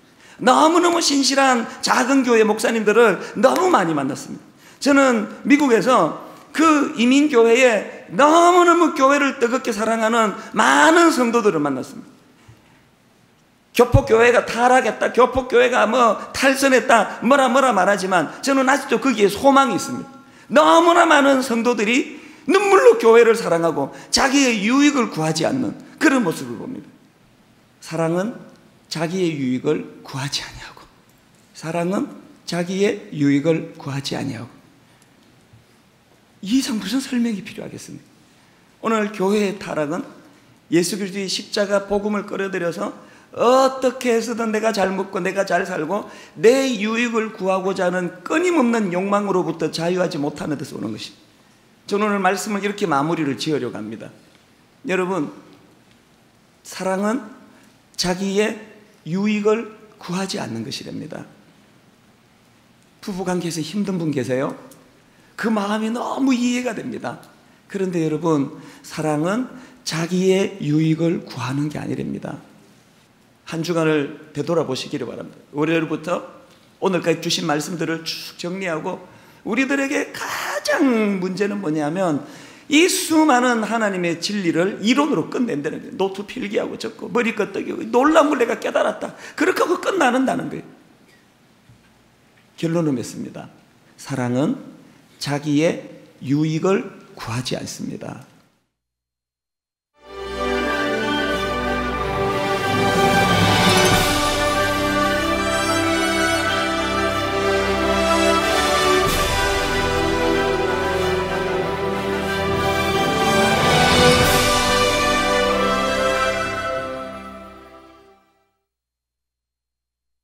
너무너무 신실한 작은 교회 목사님들을 너무 많이 만났습니다. 저는 미국에서 그 이민교회에 너무너무 교회를 뜨겁게 사랑하는 많은 성도들을 만났습니다. 교포교회가 타락했다, 교포교회가 뭐 탈선했다, 뭐라 말하지만 저는 아직도 거기에 소망이 있습니다. 너무나 많은 성도들이 눈물로 교회를 사랑하고 자기의 유익을 구하지 않는 그런 모습을 봅니다. 사랑은 자기의 유익을 구하지 아니하고, 사랑은 자기의 유익을 구하지 아니하고. 이 이상 무슨 설명이 필요하겠습니까? 오늘 교회의 타락은 예수 그리스도의 십자가 복음을 끌어들여서 어떻게 해서든 내가 잘 먹고 내가 잘 살고 내 유익을 구하고자 하는 끊임없는 욕망으로부터 자유하지 못하는 데서 오는 것입니다. 저는 오늘 말씀을 이렇게 마무리를 지으려고 합니다. 여러분, 사랑은 자기의 유익을 구하지 않는 것이랍니다. 부부관계에서 힘든 분 계세요? 그 마음이 너무 이해가 됩니다. 그런데 여러분, 사랑은 자기의 유익을 구하는 게 아니랍니다. 한 주간을 되돌아보시기를 바랍니다. 월요일부터 오늘까지 주신 말씀들을 쭉 정리하고, 우리들에게 가장 문제는 뭐냐면 이 수많은 하나님의 진리를 이론으로 끝낸다는 거예요. 노트 필기하고 적고 머리 끄덕이고 놀라운 걸 내가 깨달았다, 그렇게 하고 끝나는다는 거예요. 결론은 맺습니다. 사랑은 자기의 유익을 구하지 않습니다.